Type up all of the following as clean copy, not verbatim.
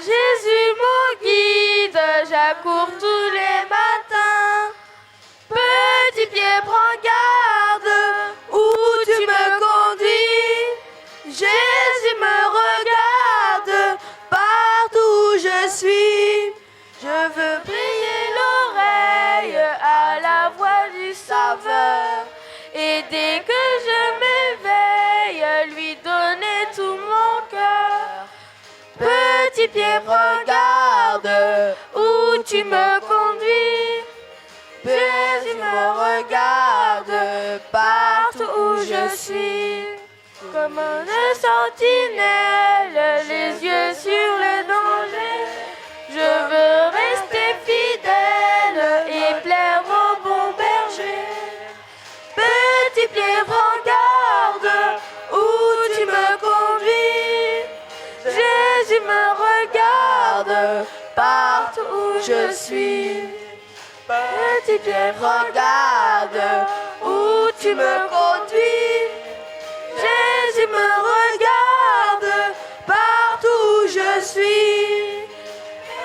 Jésus mon guide, j'accours tous les matins. Petit pied, prends garde où tu me conduis. Jésus me regarde partout où je suis. Je veux briller l'oreille à la voix du Sauveur. Et dès que je m'éveille, lui donner tout mon cœur. Petit pied, regarde où tu me conduis. Jésus me regarde partout où je suis. Comme une sentinelle, les yeux sur le danger. Je veux rester fidèle et plaire au bon berger. Petit pied, prends garde où tu me conduis. Jésus me regarde partout où je suis. Petit pied, regarde où tu me conduis. Jésus me regarde partout où je suis.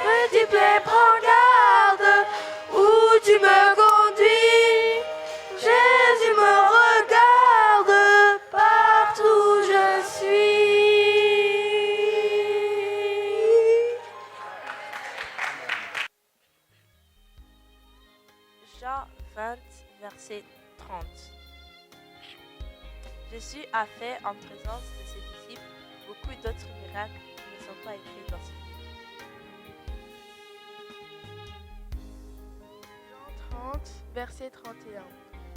Petit pied, prends garde où tu me conduis. Jésus me regarde partout où je suis. Jean 20, verset 30. Jésus a fait en présence de ses disciples beaucoup d'autres miracles qui ne sont pas écrits dans ce livre. Jean 30, verset 31.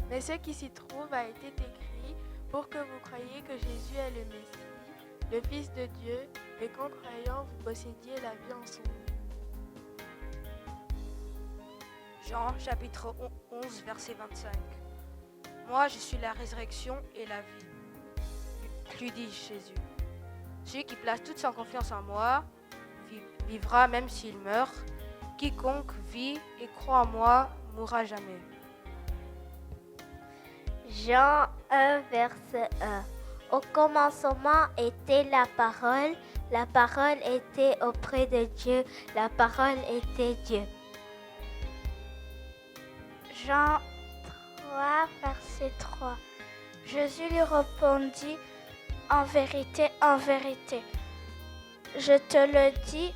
Mais ce qui s'y trouve a été écrit pour que vous croyiez que Jésus est le Messie, le Fils de Dieu, et qu'en croyant vous possédiez la vie en son nom. Jean chapitre 11, verset 25. Moi, je suis la résurrection et la vie, lui dit Jésus. Celui qui place toute sa confiance en moi vivra même s'il meurt. Quiconque vit et croit en moi mourra jamais. Jean 1, verset 1. Au commencement était la parole était auprès de Dieu, la parole était Dieu. Jean 3, verset 3. Jésus lui répondit, en vérité, je te le dis,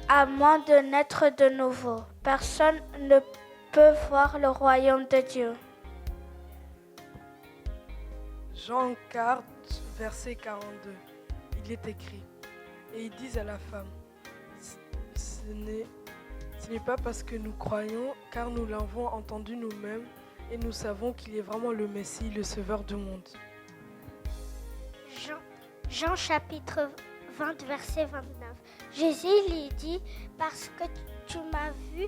à moins de naître de nouveau, personne ne peut voir le royaume de Dieu. Jean 4, verset 42. Il est écrit, et ils disent à la femme, ce n'est pas parce que nous croyons, car nous l'avons entendu nous-mêmes, et nous savons qu'il est vraiment le Messie, le Sauveur du monde. Jean chapitre 20, verset 29. Jésus lui dit, parce que tu m'as vu,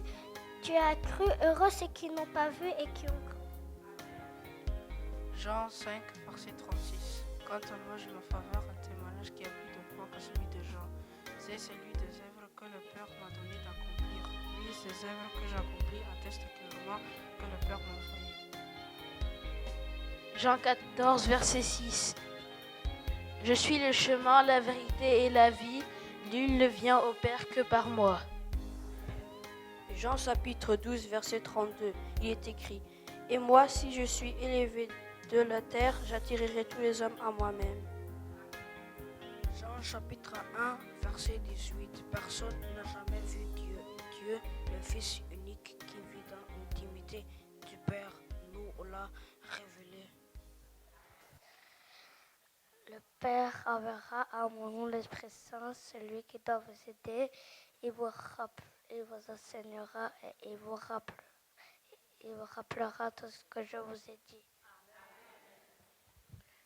tu as cru, heureux ceux qui n'ont pas vu et qui ont cru. Jean 5, verset 36. Quant à moi, je me faveur un témoignage qui a plus de foi que celui de Jean. C'est celui des œuvres que le Père m'a donné d'accomplir. Oui, ces œuvres que j'accomplis attestent clairement que le Père m'a envoyé. Jean 14, verset 6. Je suis le chemin, la vérité et la vie. Nul ne vient au Père que par moi. Jean chapitre 12, verset 32. Il est écrit, et moi, si je suis élevé de la terre, j'attirerai tous les hommes à moi-même. Jean chapitre 1, verset 18. Personne n'a jamais vu Dieu. Dieu, le Fils unique qui vit dans l'intimité du Père, nous l'a révélé. Le Père enverra à mon nom l'Esprit Saint, celui qui doit vous aider, il vous enseignera et il vous rappellera tout ce que je vous ai dit.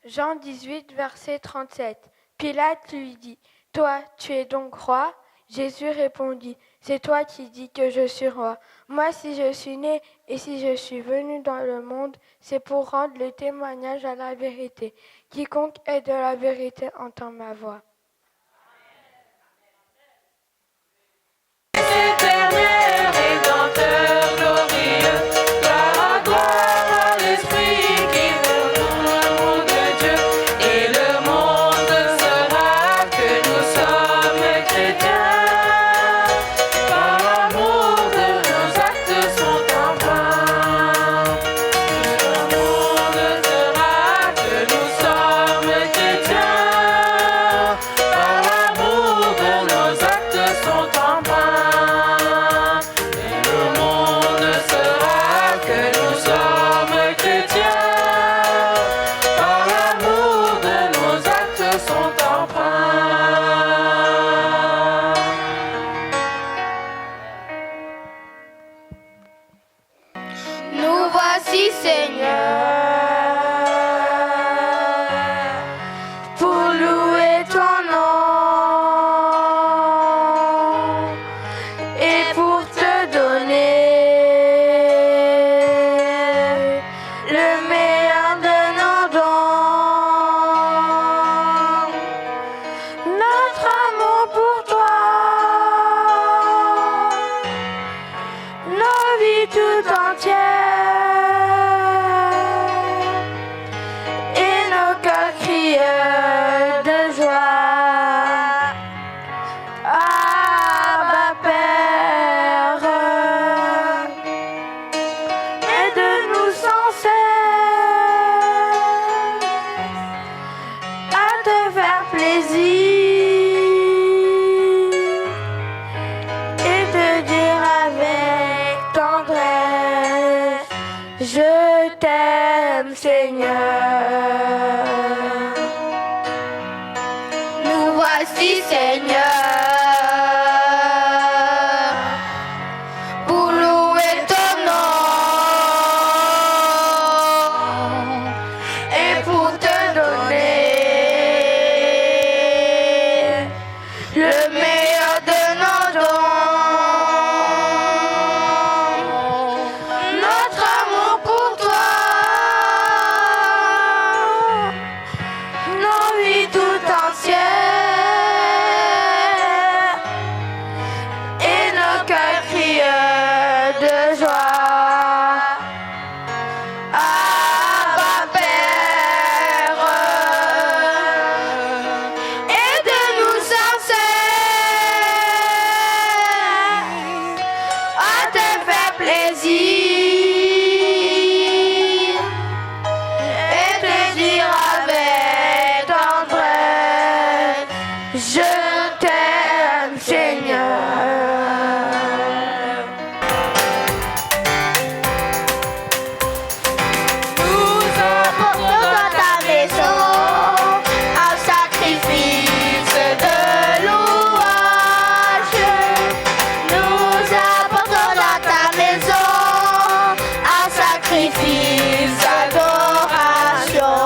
Jean 18, verset 37. Pilate lui dit, « Toi, tu es donc roi ?» Jésus répondit, « C'est toi qui dis que je suis roi. Moi, si je suis né et si je suis venu dans le monde, c'est pour rendre le témoignage à la vérité. Quiconque est de la vérité entend ma voix. » Éternel Rédempteur glorieux, la gloire à l'Esprit qui veut tout l'amour de Dieu, et le monde saura que nous sommes chrétiens. Seigneur. Nous voici, Seigneur, pour louer ton nom et pour te donner le meilleur de nos dons, notre amour pour toi, nos vies tout entières et nos cœurs crieurs de joie. Abba Père, aide-nous sans cesse à te faire plaisir et te dire avec tendresse, je t'aime, Seigneur. Nous apportons dans ta maison un sacrifice de louange. Nous apportons dans ta maison un sacrifice d'adoration.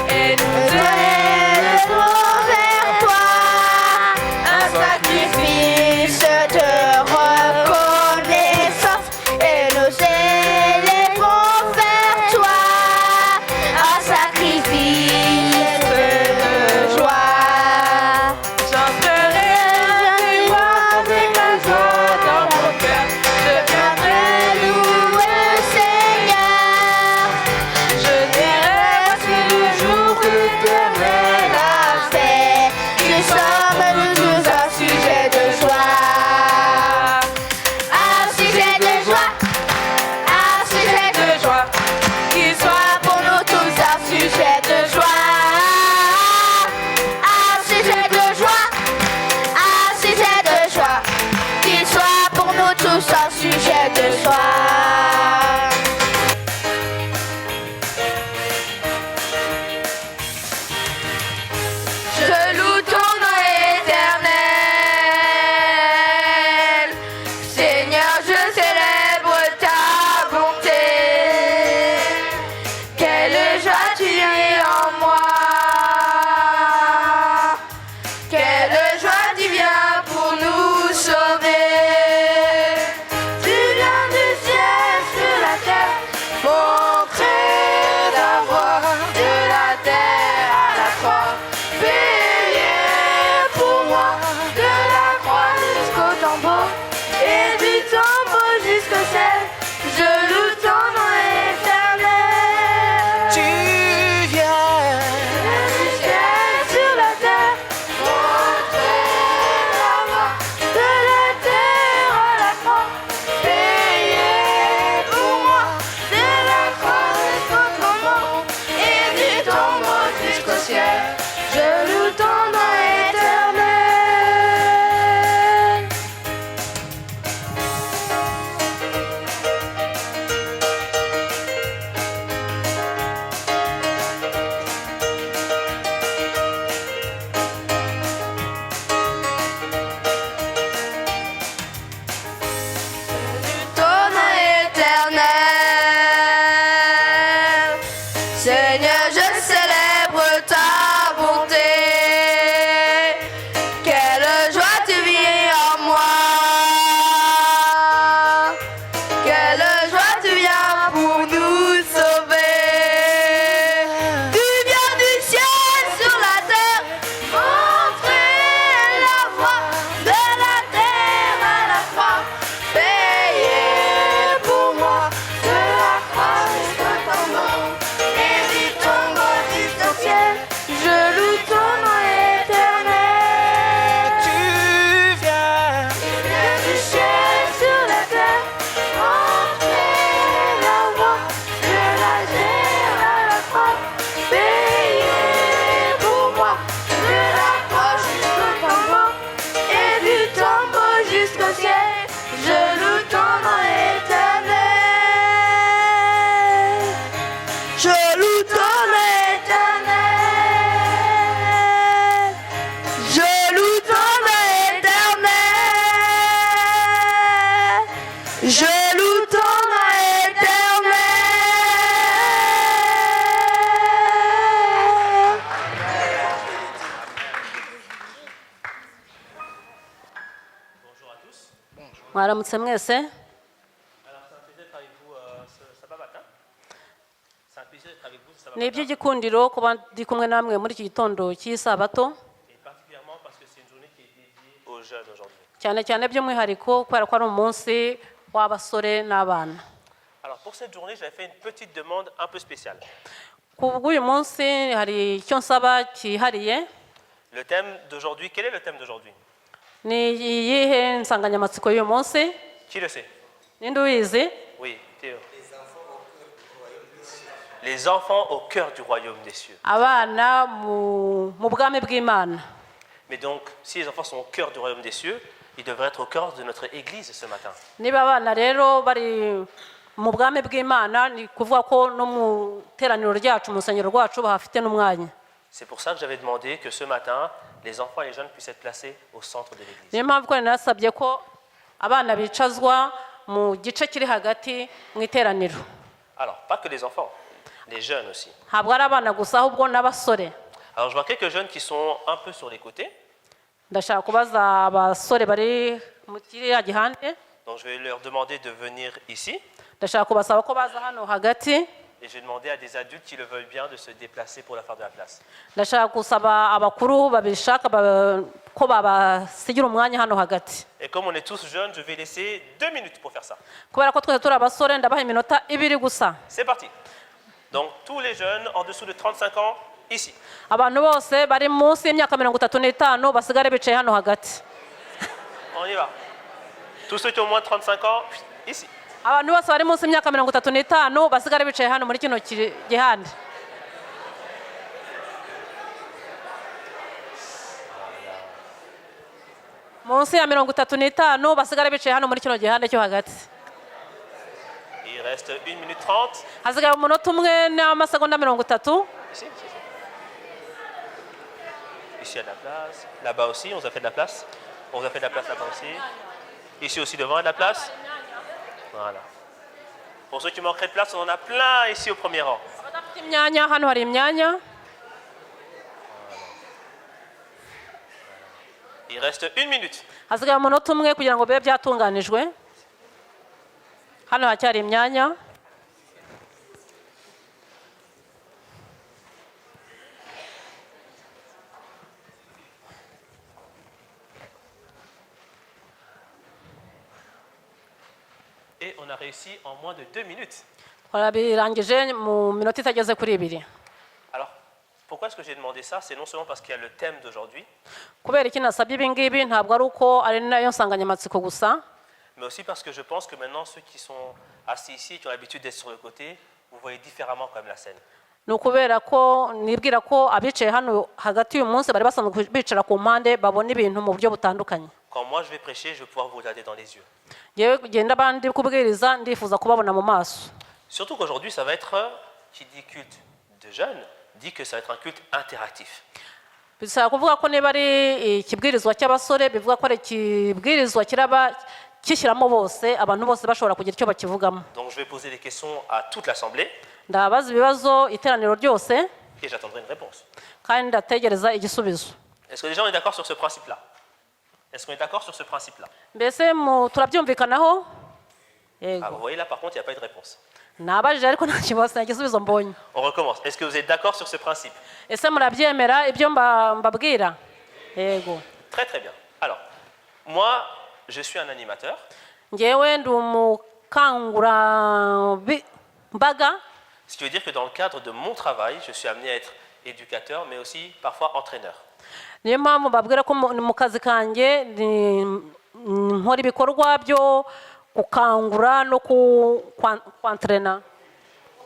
Et nous élevons vers toi mwaramutse mwese. Alors, c'est un plaisir d'être avec vous ce sabbat matin. C'est un plaisir d'être avec vous ce sabbat Ni matin. iby'igikundiro kuba ndi kumwe namwe muri iki gitondo cy'isabato, Et particulièrement parce que c'est une journée qui est dédiée aux jeunes aujourd'hui. cyane cyane by'umwihariko kubera ko ari umunsi w'abasore n'abana. Alors, pour cette journée, j'avais fait une petite demande un peu spéciale. Ku bw'uyu munsi hari icyo nsaba cyihariye. Le thème d'aujourd'hui, quel est le thème d'aujourd'hui? Ni iyihe nsanganyamatsiko y'uyu munsi? Qui le sait? Ninde uyizi? Oui, Théo. Les enfants au cœur du royaume des cieux. Abana mu bwami bw'Imana. Mais donc, si les enfants sont au cœur du royaume des cieux, ils devraient être au cœur de notre église ce matin. Niba abana rero bari mu bwami bw'Imana, ni kuvuga ko no mu teraniro ryacu, mu rusengero rwacu bahafite n'umwanya. C'est pour ça que j'avais demandé que ce matin, les enfants et les jeunes puissent être placés au centre de l'église. Niyo mpamvu ko nasabye ko abana bicazwa mu gice kiri hagati mu iteraniro. Alors, pas que les enfants, les jeunes aussi. Ntabwo ari abana gusa ahubwo n'abasore. Alors, je vois quelques jeunes qui sont un peu sur les côtés. Ndashaka kubaza abasore bari mu kiriya gihande. Donc, je vais leur demander de venir ici. Ndashaka kubasaba ko baza hano hagati. Et je vais demander à des adultes qui le veulent bien de se déplacer pour la faire de la place. Ndashaka gusaba abakuru babishaka ko babasigira umwanya hano hagati. Et comme on est tous jeunes, je vais laisser 2 minutes pour faire ça. Kubera ko twese turi abasore ndabaha iminota 2 gusa. C'est parti. Donc, tous les jeunes en dessous de 35 ans, ici. Abantu bose bari munsi y'imyaka 35 basigare bicaye hano hagati. On y va. Tous ceux qui ont moins de 35 ans, ici. Abantu bose bari munsi y'imyaka 35 basigare bicaye hano muri kino gihande. Munsi ya 35 basigare bicaye hano muri kino gihande cyo hagati. Il reste 1 minute 30. Hasigaye umunota umwe n'amasegonda 30. Ici, ici. Ici, il y a de la place. Là-bas aussi, on vous a fait de la place. On vous a fait de la place là-bas aussi. Ici aussi, devant, il y a de la place. Voilà. Pour ceux qui manqueraient de place, on en a plein ici au premier rang. Abadafite imyanya hano hari imyanya. Il reste 1 minute. Hasigaye umunota umwe kugira ngo bibe byatunganijwe. Hano hacyari imyanya. Et on a réussi en moins de 2 minutes. Twabirangije mu minota itageze kuri 2. Alors, pourquoi est-ce que j'ai demandé ça? C'est non seulement parce qu'il y a le thème d'aujourd'hui, Kubera iki nasabye ibi ngibi ntabwo ari uko ari nayo nsanganyamatsiko gusa, mais aussi parce que je pense que maintenant, ceux qui sont assis ici et qui ont l'habitude d'être sur le côté, vous voyez différemment quand même la scène. ni ukubera ko nibwira ko abicaye hano hagati uyu munsi bari basanzwe bicara ku mpande babona ibintu mu buryo butandukanye. Quand moi je vais prêcher, je vais pouvoir vous regarder dans les yeux. Yewe kugenda abandi kubwiriza ndifuza kubabona mu maso. Surtout qu'aujourd'hui, ça va être, qui dit culte de jeunes, dit que ça va être un culte interactif. Bisaba kuvuga ko niba ari ikibwirizwa cy'abasore bivuga ko ari ikibwirizwa kiraba kishyiramo bose abantu bose bashobora kugira icyo bakivugamo. Donc je vais poser des questions à toute l'assemblée Ndabaza ibibazo iteraniro ryose et j'attendrai une réponse. kandi ndategereza igisubizo. Est-ce que les gens sont d'accord sur ce principe-là? Est-ce qu'on est d'accord sur ce principe-là? Mbese turabyumvikanaho? Ah, Yego. vous voyez là, par contre, il n'y a pas eu de réponse. Nabajije ariko nta kibazo nta gisubizo mbonye. On recommence. Est-ce que vous êtes d'accord sur ce principe? Ese murabyemera ibyo mbabwira? Yego. Très très bien. Alors, moi, je suis un animateur. Ngewe ndi umukangurambaga. Ce qui veut dire que dans le cadre de mon travail, je suis amené à être éducateur, mais aussi parfois entraîneur. Niyo mpamvu mbabwira ko mu kazi kanjye nkora ibikorwa byo gukangura no kwantrena,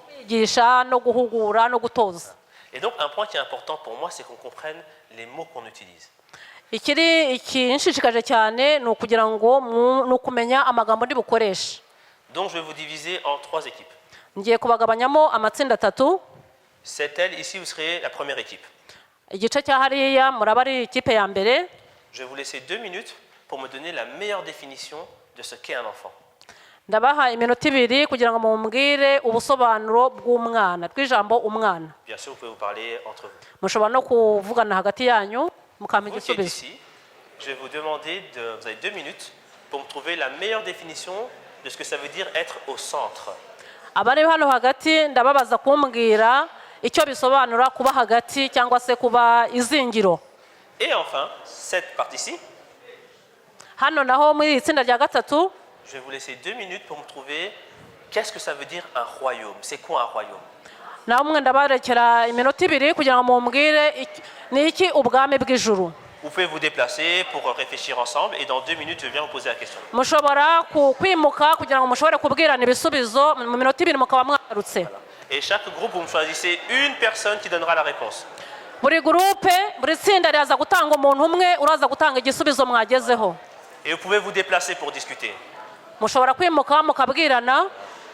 kwigisha no guhugura no gutoza. Et donc, un point qui est important pour moi, c'est qu'on comprenne les mots qu'on utilise. Ikinshishikaje cyane ni ukugira ngo ni ukumenya amagambo ndi bukoreshe. Donc, je vais vous diviser en 3 équipes. Ngiye kubagabanyamo amatsinda 3. C'est elle, ici, vous serez la première équipe. Igice cya hariya muraba ari ikipe ya mbere. Je vais vous laisser 2 minutes pour me donner la meilleure définition de ce qu'est un enfant. Ndabaha iminota 2 kugira ngo mumbwire ubusobanuro bw'umwana, bw'ijambo umwana. Bien sûr, vous pouvez vous parler entre vous. Mushobora no kuvugana hagati yanyu mukampa Vous qui êtes igisubizo. ici, je vais vous demander, vous avez 2 minutes, pour me trouver la meilleure définition de ce que ça veut dire être au centre. abari hano hagati ndababaza kumbwira icyo bisobanura kuba hagati cyangwa se kuba izingiro. Et enfin, cette partie-ci, Hano naho muri itsinda rya gatatu je vais vous laisser 2 minutes pour me trouver qu'est-ce que ça veut dire un royaume. C'est quoi un royaume? naho mwe ndabarekera iminota 2 kugira ngo mumbwire ni iki ubwami bw'ijuru. Vous pouvez vous déplacer pour réfléchir ensemble et dans 2 minutes, je viens vous poser la question. Mushobora kwimuka kugira ngo mushobore kubwirana ibisubizo mu minota 2 mukaba mwarutse. Et chaque groupe, vous me choisissez une personne qui donnera la réponse. Buri groupe buri tsinda ryaza gutanga umuntu umwe uraza gutanga igisubizo mwagezeho. Et vous pouvez vous déplacer pour discuter. Mushobora kwimuka mukabwirana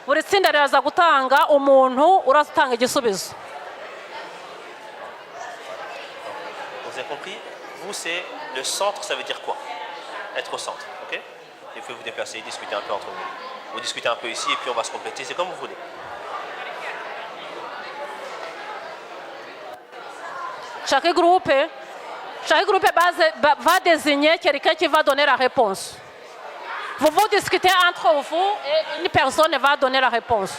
buri tsinda ryaza gutanga umuntu uraza gutanga igisubizo. Vous avez compris? Vous, c'est le centre, ça veut dire quoi? Être au centre, ok? Et vous pouvez vous déplacer, discuter un peu entre vous. Vous discutez un peu ici et puis on va se compléter, c'est comme vous voulez. Chaque groupe va désigner quelqu'un qui va donner la réponse. Vous vous discutez entre vous et une personne va donner la réponse.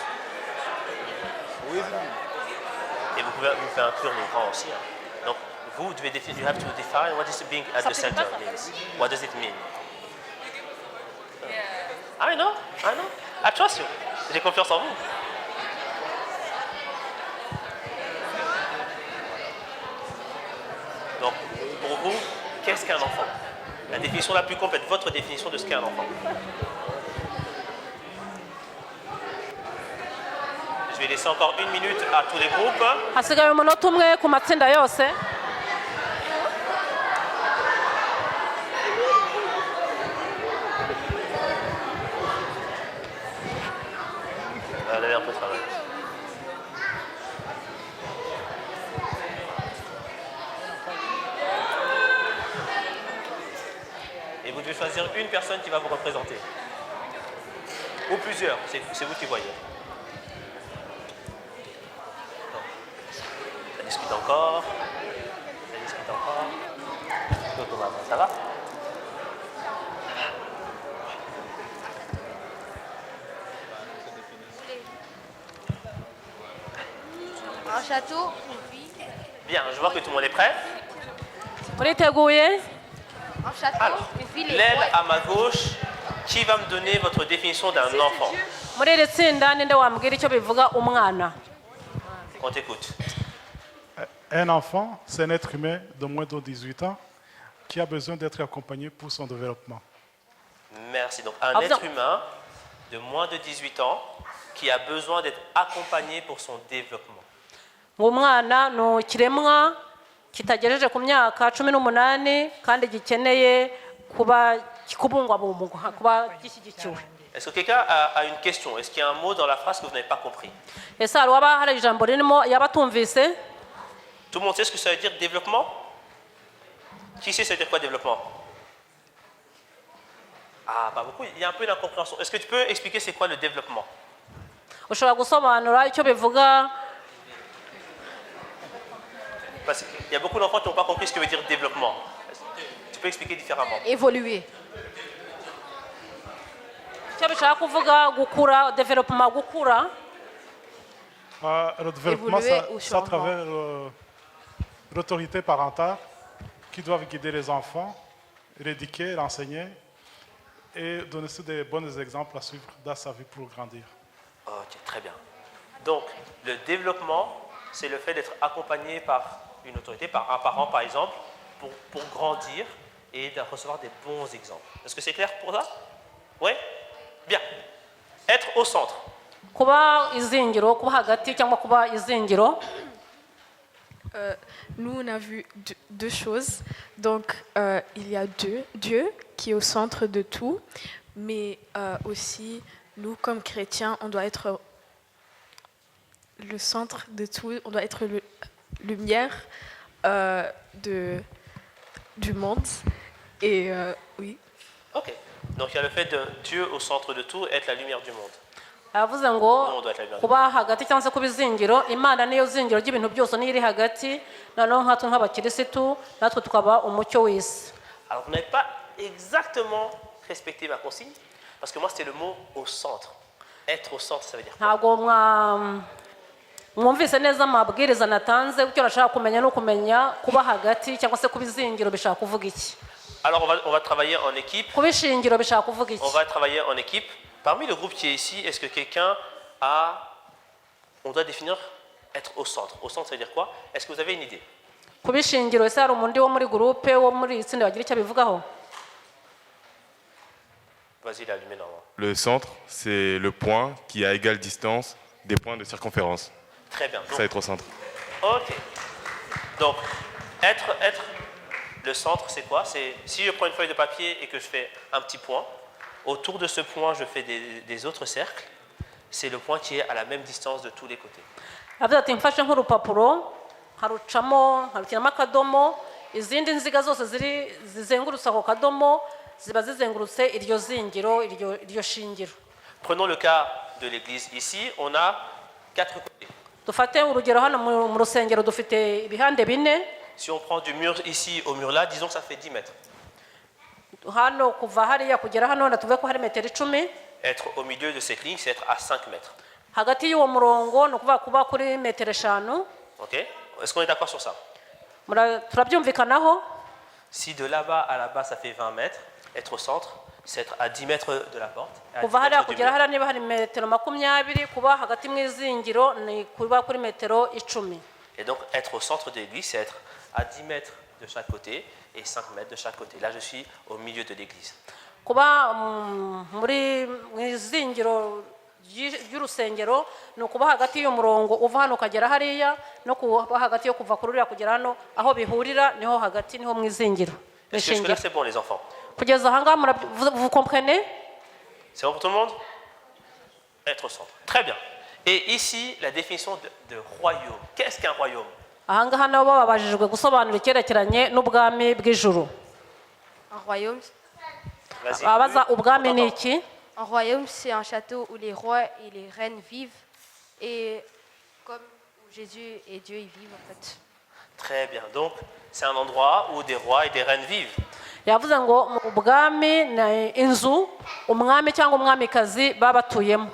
Et vous pouvez vous faire inclure les grands aussi. Hein. Donc, vous devez définir, you have to define what is being at the center means. What does it mean? I know. I trust you. J'ai confiance en vous. Donc, pour vous, qu'est-ce qu'un enfant? La définition la plus complète, votre définition de ce qu'est un enfant. Je vais laisser encore 1 minute à tous les groupes. Hasigaye umunota umwe ku matsinda yose. Allez, un peu de travail. Et vous devez choisir une personne qui va vous représenter. Ou plusieurs, c'est vous qui voyez. Ça discute encore. Ça va? Un château, Bien, je vois que tout le monde est prêt. Muriteguye? un château, Alors, une ville. l'aile à ma gauche, qui va me donner votre définition d'un enfant? Muri iri tsinda ninde wambwira icyo bivuga umwana? On t'écoute. Un enfant, c'est un être humain de moins de 18 ans qui a besoin d'être accompagné pour son développement. Merci. Donc, un être humain de moins de 18 ans qui a besoin d'être accompagné pour son développement. Umwana ni ikiremwa kitagejeje ku myaka 18 kandi gikeneye kuba kubungwabungwa, kuba gishyigikiwe. Est-ce que quelqu'un a une question? Est-ce qu'il y a un mot dans la phrase que vous n'avez pas compris? Ese hari waba hari ijambo ririmo yabatumvise? Tout le monde sait ce que ça veut dire développement? Qui sait ça veut dire quoi développement? Ah, pas beaucoup. Il y a un peu d'incompréhension. Est-ce que tu peux expliquer c'est quoi le développement? Ushobora gusobanura icyo bivuga? Parce qu'il y a beaucoup d'enfants qui n'ont pas compris ce que veut dire développement. Tu peux expliquer différemment. Évoluer. Icyo bishaka kuvuga gukura, development gukura. Le développement, c'est à travers l'autorité parentale qui doit guider les enfants, l'éduquer, l'enseigner et donner aussi des bons exemples à suivre dans sa vie pour grandir. Ok, très bien. Donc, le développement, c'est le fait d'être accompagné par une autorité, par un parent par exemple, pour grandir et de recevoir des bons exemples. Est-ce que c'est clair pour ça? Oui? Bien. Être au centre. Kuba izingiro, kuba hagati cyangwa kuba izingiro. Nous, on a vu deux choses. Donc, il y a Dieu qui est au centre de tout, mais aussi, nous, comme chrétiens, on doit être le centre de tout, on doit être la lumière du monde. Et oui. Ok. Donc, il y a le fait de Dieu au centre de tout, être la lumière du monde. Yavuze ngo kuba hagati cyangwa se kuba izingiro, Imana niyo zingiro ry'ibintu byose niyo iri hagati, noneho nkatwe nk'abakirisitu natwe tukaba umucyo w'isi. Alors, vous n'êtes pas exactement respecté ma consigne? Parce que moi, c'était le mot au centre. Être au centre, ça veut dire quoi? ntabwo mwumvise neza amabwiriza natanze icyo nashaka kumenya no kumenya kuba hagati cyangwa se kuba izingiro bishaka kuvuga iki. Alors, on va travailler en équipe. Kuba ishingiro bishaka kuvuga iki. On va travailler en équipe. Parmi le groupe qui est ici, est-ce que quelqu'un a... On doit définir être au centre. Au centre, ça veut dire quoi? Est-ce que vous avez une idée? Kuba ishingiro ese hari umundi wo muri groupe wo muri itsinda wagira icyo abivugaho? Vas-y, il est allumé normalement. Le centre, c'est le point qui est à égale distance des points de circonférence. Très bien. Ça, être au centre. Ok. Donc, être le centre, c'est quoi? C'est si je prends une feuille de papier et que je fais un petit point, autour de ce point, je fais des autres cercles. C'est le point qui est à la même distance de tous les côtés. Avuze ati mfashe nk'urupapuro harukiramo akadomo izindi nziga zose zizengurutse ako kadomo ziba zizengurutse iryo zingiro iryo shingiro. Prenons le cas de l'église ici, on a 4 côtés. Dufate urugero hano mu rusengero dufite ibihande bine. Si on prend du mur ici au mur là, disons que ça fait 10 mètres. Hano kuva hariya kugera hano ndatuvuge ko hari metero 10. Être au milieu de cette ligne, c'est être à 5 mètres. Hagati y'uwo murongo no kuba kuri metero 5. Ok? Est-ce qu'on est d'accord sur ça? Turabyumvikanaho. Si de là-bas à là-bas ça fait 20 mètres, être au centre, c'est être à 10 mètres de la porte. Kuva hariya kugera hariya niba hari metero 20 kuba hagati mu izingiro ni kuba kuri metero 10. Et donc être au centre de l'église, c'est être à 10 mètres de chaque côté et 5 mètres de chaque côté. Là, je suis au milieu de l'église. Kuba muri izingiro y'urusengero no kuba hagati y'umurongo uva hano kagera hariya no kuba hagati yo kuva kururiya kugera hano aho bihurira niho hagati niho mu izingiro. Est-ce que là c'est bon les enfants? Kugeza aha ngaha vous comprenez? C'est bon pour tout le monde? Être au centre. Très bien. Et ici, la définition de royaume. Qu'est-ce qu'un royaume? Aha ngaha nabo babajijwe gusobanura icyerekeranye n'ubwami bw'ijuru. Un royaume. Abaza ubwami ni iki? Un royaume, c'est un château où les rois et les reines vivent et comme où Jésus et Dieu y vivent en fait. Très bien. Donc, c'est un endroit où des rois et des reines vivent. Yavuze ngo ubwami ni inzu umwami cyangwa umwamikazi babatuyemo.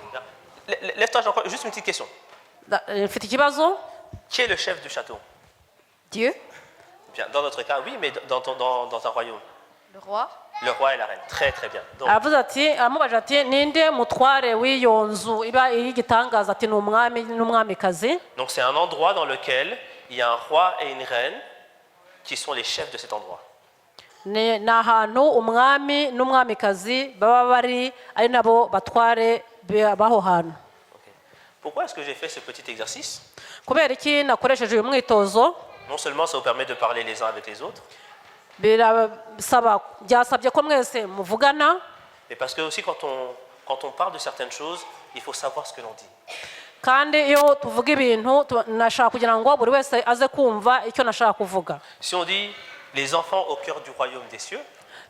Laisse-toi encore juste une petite question. Mfite ikibazo. Qui est le chef du château? Dieu. Bien, dans notre cas, oui, mais dans un royaume. Le roi. Le roi et la reine. Très très bien. Donc, avuze ati amubaje ati ninde mutware w'iyo nzu iba igitangaza ati ni umwami n'umwamikazi. Donc c'est un endroit dans lequel il y a un roi et une reine qui sont les chefs de cet endroit. Ni ahantu umwami n'umwamikazi baba bari ari nabo batware baho hantu. Pourquoi est-ce que j'ai fait ce petit exercice? Kubera iki nakoresheje uyu mwitozo? Non seulement ça vous permet de parler les uns avec les autres, byasabye ko mwese muvugana. mais parce que aussi quand on parle de certaines choses, il faut savoir ce que l'on dit. Kandi iyo tuvuga ibintu nashaka kugira ngo buri wese aze kumva icyo nashaka kuvuga. Si on dit les enfants au cœur du royaume des cieux,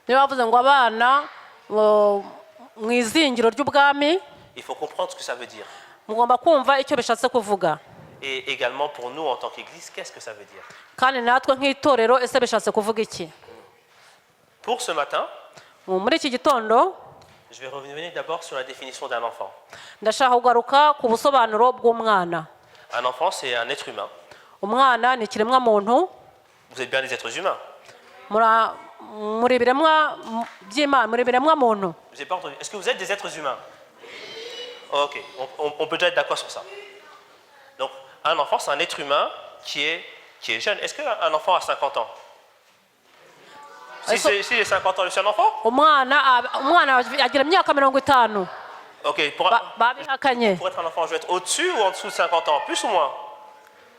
niba bavuze ngo abana mu izingiro ry'ubwami, il faut comprendre ce que ça veut dire. Mugomba kumva icyo bishatse kuvuga. Et également pour nous en tant qu'église, qu'est-ce que ça veut dire? Kandi natwe nk'itorero ese bishatse kuvuga iki? Pour ce matin, muri iki gitondo, je vais revenir d'abord sur la définition d'un enfant. Ndashaka kugaruka ku busobanuro bw'umwana. Un enfant, c'est un être humain. Umwana ni ikiremwa muntu. Vous êtes bien des êtres humains. Muri biremwa by'Imana, muri biremwa muntu. J'ai pas entendu. Est-ce que vous êtes des êtres humains? Ok, on peut déjà être d'accord sur ça. Donc, un enfant, c'est un être humain qui est jeune. Est-ce qu'un enfant a 50 ans? Si j'ai 50 ans, je suis un enfant? Umwana agira imyaka 50. Ok, pour être un enfant, je vais être au-dessus ou en dessous de 50 ans? Plus ou moins?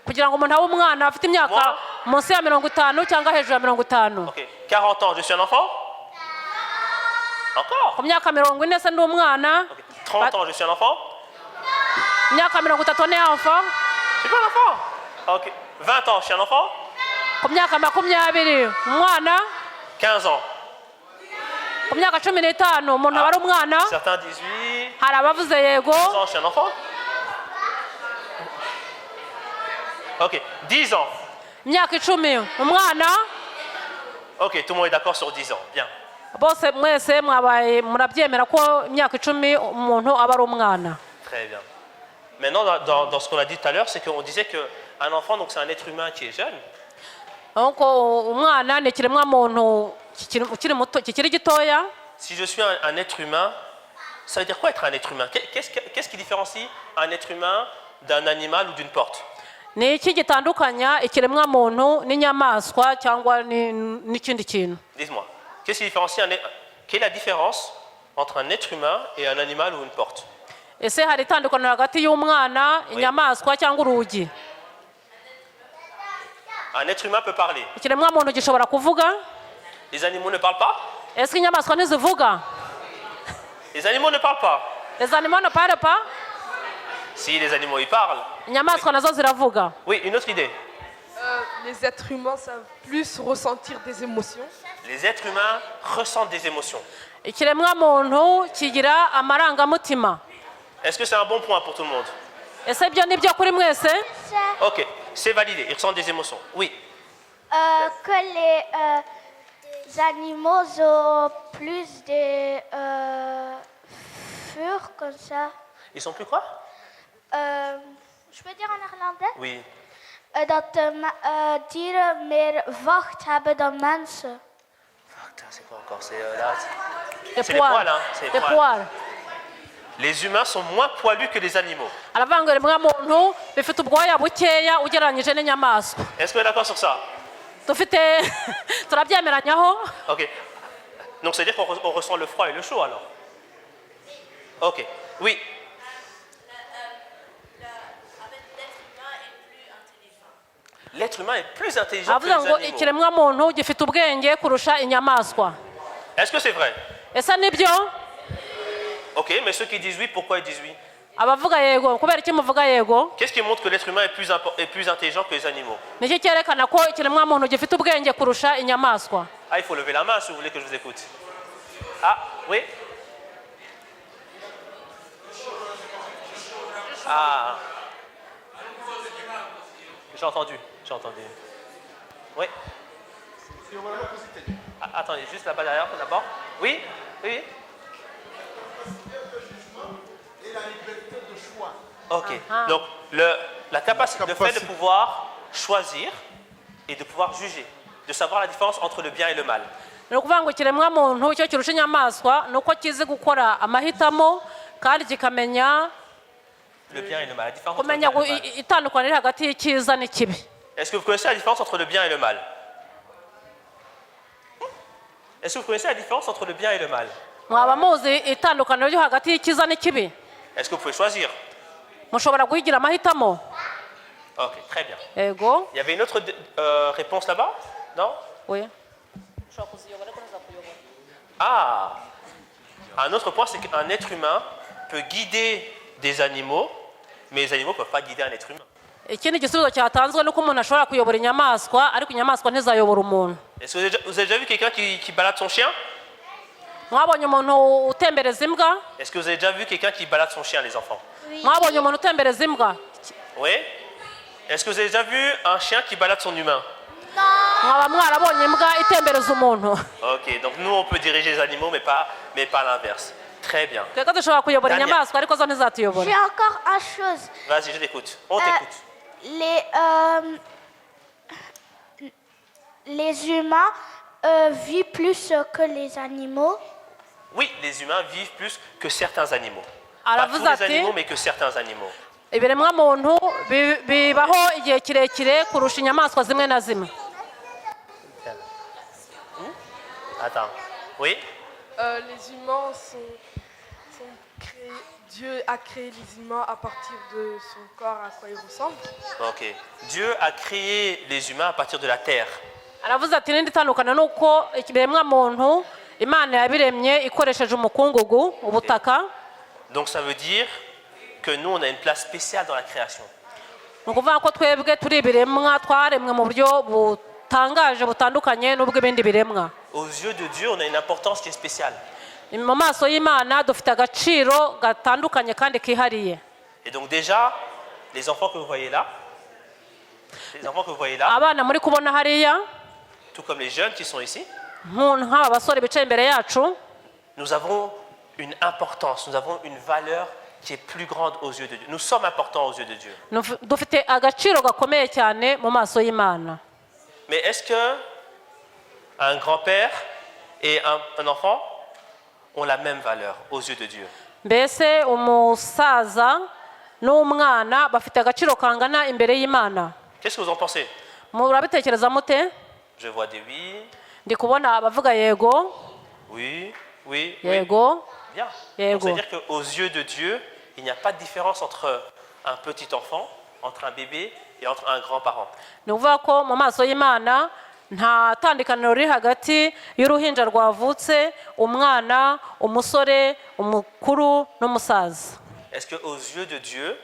Kugira ngo umuntu abe umwana afite imyaka munsi ya 50 cyangwa hejuru ya 50. Ok, 40 ans, je suis un enfant? Encore? Ku myaka 40 se ndi umwana. 30 ans, je suis un enfant? Myaka 30 ni enfant? Je suis pas un enfant? Ok, 20 ans, je suis un enfant? Ku myaka 20 umwana? 15 ans. Ku myaka 15 umuntu aba ari umwana. Certains 18. Hari abavuze yego. 10 ans, je suis un enfant? Ok, 10 ans. Myaka 10 umwana. Ok, tout le monde est d'accord sur 10 ans. Bien. bose mwese mwabaye murabyemera ko imyaka 10 umuntu aba ari umwana. Très bien. Maintenant, dans ce qu'on a dit tout à l'heure, c'est qu'on disait qu'un enfant, donc c'est un être humain qui est jeune. Donc umwana ni kiremwa muntu kikiri muto kikiri gitoya. Si je suis un être humain, ça veut dire quoi être un être humain? Qu'est-ce qui différencie un être humain d'un animal ou d'une porte? Ni iki gitandukanya ikiremwa muntu n'inyamaswa cyangwa n'ikindi kintu? Dites-moi, qu'est-ce qui différencie quelle est la différence entre un être humain et un animal ou une porte? Ese hari itandukaniro hagati y'umwana, inyamaswa cyangwa urugi? Un être humain peut parler. Ikiremwa muntu gishobora kuvuga? Les animaux ne parlent pas? Est-ce que inyamaswa ntizivuga? Les animaux ne parlent pas. Les animaux ne parlent pas? Si, les animaux ils parlent. Inyamaswa nazo ziravuga. Oui, une autre idée. Les êtres humains savent plus ressentir des émotions. Les êtres humains ressentent des émotions. Ikiremwa muntu kigira amarangamutima. Est-ce que c'est un bon point pour tout le monde? Ese ibyo ni byo kuri mwese? Ok, c'est validé. Ils ressentent des émotions. Oui. Que les animaux ont plus de fur comme ça. Ils sont plus quoi? Je peux dire en néerlandais? Oui. Dat dieren meer vacht hebben dan mensen. C'est quoi encore? C'est là. Les C'est les poils, hein? C'est les poils. poils. Les humains sont moins poilus que les animaux. Aravuga ngo iremwa muntu bifite ubwoya bukeya ugereranyije n'inyamaswa. Est-ce que vous êtes d'accord sur ça? Dufite turabyemeranyaho. Ok. Donc c'est-à-dire qu'on ressent le froid et le chaud alors? Ok. Oui. L'être humain est plus intelligent que les Avuga ngo animaux. ikiremwa muntu gifite ubwenge kurusha inyamaswa. Est-ce que c'est vrai? Ese nibyo? Ok, mais ceux qui disent oui, pourquoi ils disent oui? Abavuga yego kubera iki muvuga yego? Qu'est-ce qui montre que l'être humain est plus intelligent que les animaux? Niki cyerekana ko ikiremwa muntu gifite ubwenge kurusha inyamaswa? Ah, il faut lever la main si vous voulez que je vous écoute. Ah, oui? Ah. J'ai entendu. Oui. Ah, attendez, juste là-bas derrière, d'abord. Oui? Oui? Et la liberté de choix. Ok. Donc, la capacité, le fait de pouvoir choisir et de pouvoir juger, de savoir la différence entre le bien et le mal. Ni ukuvuga ngo ikiremwa muntu icyo kirusha inyamaswa ni uko kizi gukora amahitamo kandi kikamenya Le bien et le mal. La différence entre le kumenya bien et le mal. itandukaniro hagati y'icyiza n'ikibi. Est-ce que vous connaissez la différence entre le bien et le mal? Est-ce que vous connaissez la différence entre le bien et le mal? Mwaba muzi itandukaniro ryo hagati y'icyiza n'ikibi? Est-ce que vous pouvez choisir? Mushobora guhigira amahitamo? Ok, très bien. Ego. Il y avait une autre réponse là-bas? Non? Oui. Ah! Un autre point, c'est qu'un être humain peut guider des animaux, mais les animaux ne peuvent pas guider un être humain. Ikindi gisubizo cyatanzwe nuko umuntu ashobora kuyobora inyamaswa ariko inyamaswa ntizayobora umuntu. Est-ce que vous avez déjà vu quelqu'un qui balade son chien? Mwabonye umuntu utembereza imbwa? Est-ce que vous avez déjà vu quelqu'un qui balade son chien, les enfants? Mwabonye umuntu utembereza imbwa? Oui? Est-ce que vous avez déjà vu un chien qui balade son humain? Mwaba mwarabonye imbwa itembereza umuntu? Ok, donc nous on peut diriger les animaux, mais pas l'inverse. Très bien. Twebwe dushobora kuyobora Daniel. inyamaswa ariko zo ntizatuyobora. J'ai encore une chose. Vas-y, je t'écoute. On t'écoute. Les humains vivent plus que les animaux. Oui, les humains vivent plus que certains animaux. Pas Aravuze tous les ati animaux, mais que certains animaux. ibiremwa muntu bibaho igihe kirekire kurusha inyamaswa zimwe na zimwe. Attends. Oui? Les humains sont créés. Dieu a créé les humains à partir de son corps, à quoi ils ressemblent. Ok. Dieu a créé les humains à partir de la terre. Aravuze ati n'indi tandukana nuko ikiremwa muntu Imana yabiremye ikoresheje umukungugu ubutaka. Donc ça veut dire que nous on a une place spéciale dans la création. Nukuvuga ko twebwe turi ibiremwa twaremwe mu buryo butangaje butandukanye n'ubw'ibindi biremwa. Aux yeux de Dieu, on a une importance qui est spéciale. Mu maso y'Imana dufite agaciro gatandukanye kandi kihariye. Et donc déjà, les enfants que vous voyez là, abana muri kubona hariya, tout comme les jeunes qui sont ici, nk'aba basore bicaye imbere yacu nous avons une importance, nous avons une valeur qui est plus grande aux yeux de Dieu. Nous sommes importants aux yeux de Dieu. dufite agaciro gakomeye cyane mu maso y'Imana. Mais est-ce que un grand-père et un enfant ont la même valeur aux yeux de Dieu? Mbese umusaza n'umwana bafite agaciro kangana imbere y'Imana? Qu'est-ce que vous en pensez? Murabitekereza mute? Je vois des oui. Ndi kubona abavuga yego. Oui, oui, Yego. oui. Bien. Donc, c'est-à-dire qu'aux yeux de Dieu, il n'y a pas de différence entre un petit enfant, entre un bébé et entre un grand-parent. Ni ukuvuga ko mu maso y'Imana nta tandukaniro riri hagati y'uruhinja rwavutse, umwana, umusore, umukuru n'umusaza. Est-ce qu'aux yeux de Dieu,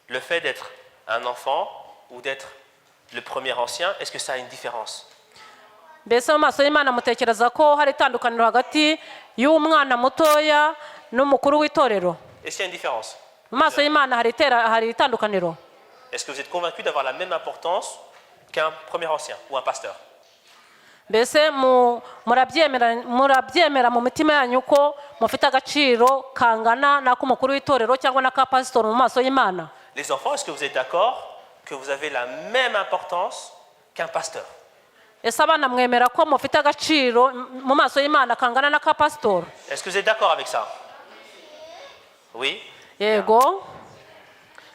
le fait d'être un enfant ou d'être le premier ancien, est-ce que ça a une différence? Mbese mu maso y'Imana mutekereza ko hari itandukaniro hagati y'umwana mutoya n'umukuru w'itorero? Est-ce qu'il y a une différence? Mu maso y'Imana hari itandukaniro. Est-ce que vous êtes convaincu d'avoir la même importance qu'un premier ancien ou un pasteur? Mbese murabyemera mu mitima yanyu ko mufite agaciro kangana n'ak'umukuru w'itorero cyangwa n'akapasitori mu maso y'Imana? Les enfants, est-ce que vous êtes d'accord que vous avez la même importance qu'un pasteur? Ese abana mwemera ko mufite agaciro mu maso y'Imana kangana n'akapasitori? Est-ce que vous êtes d'accord avec ça? Oui? Yego.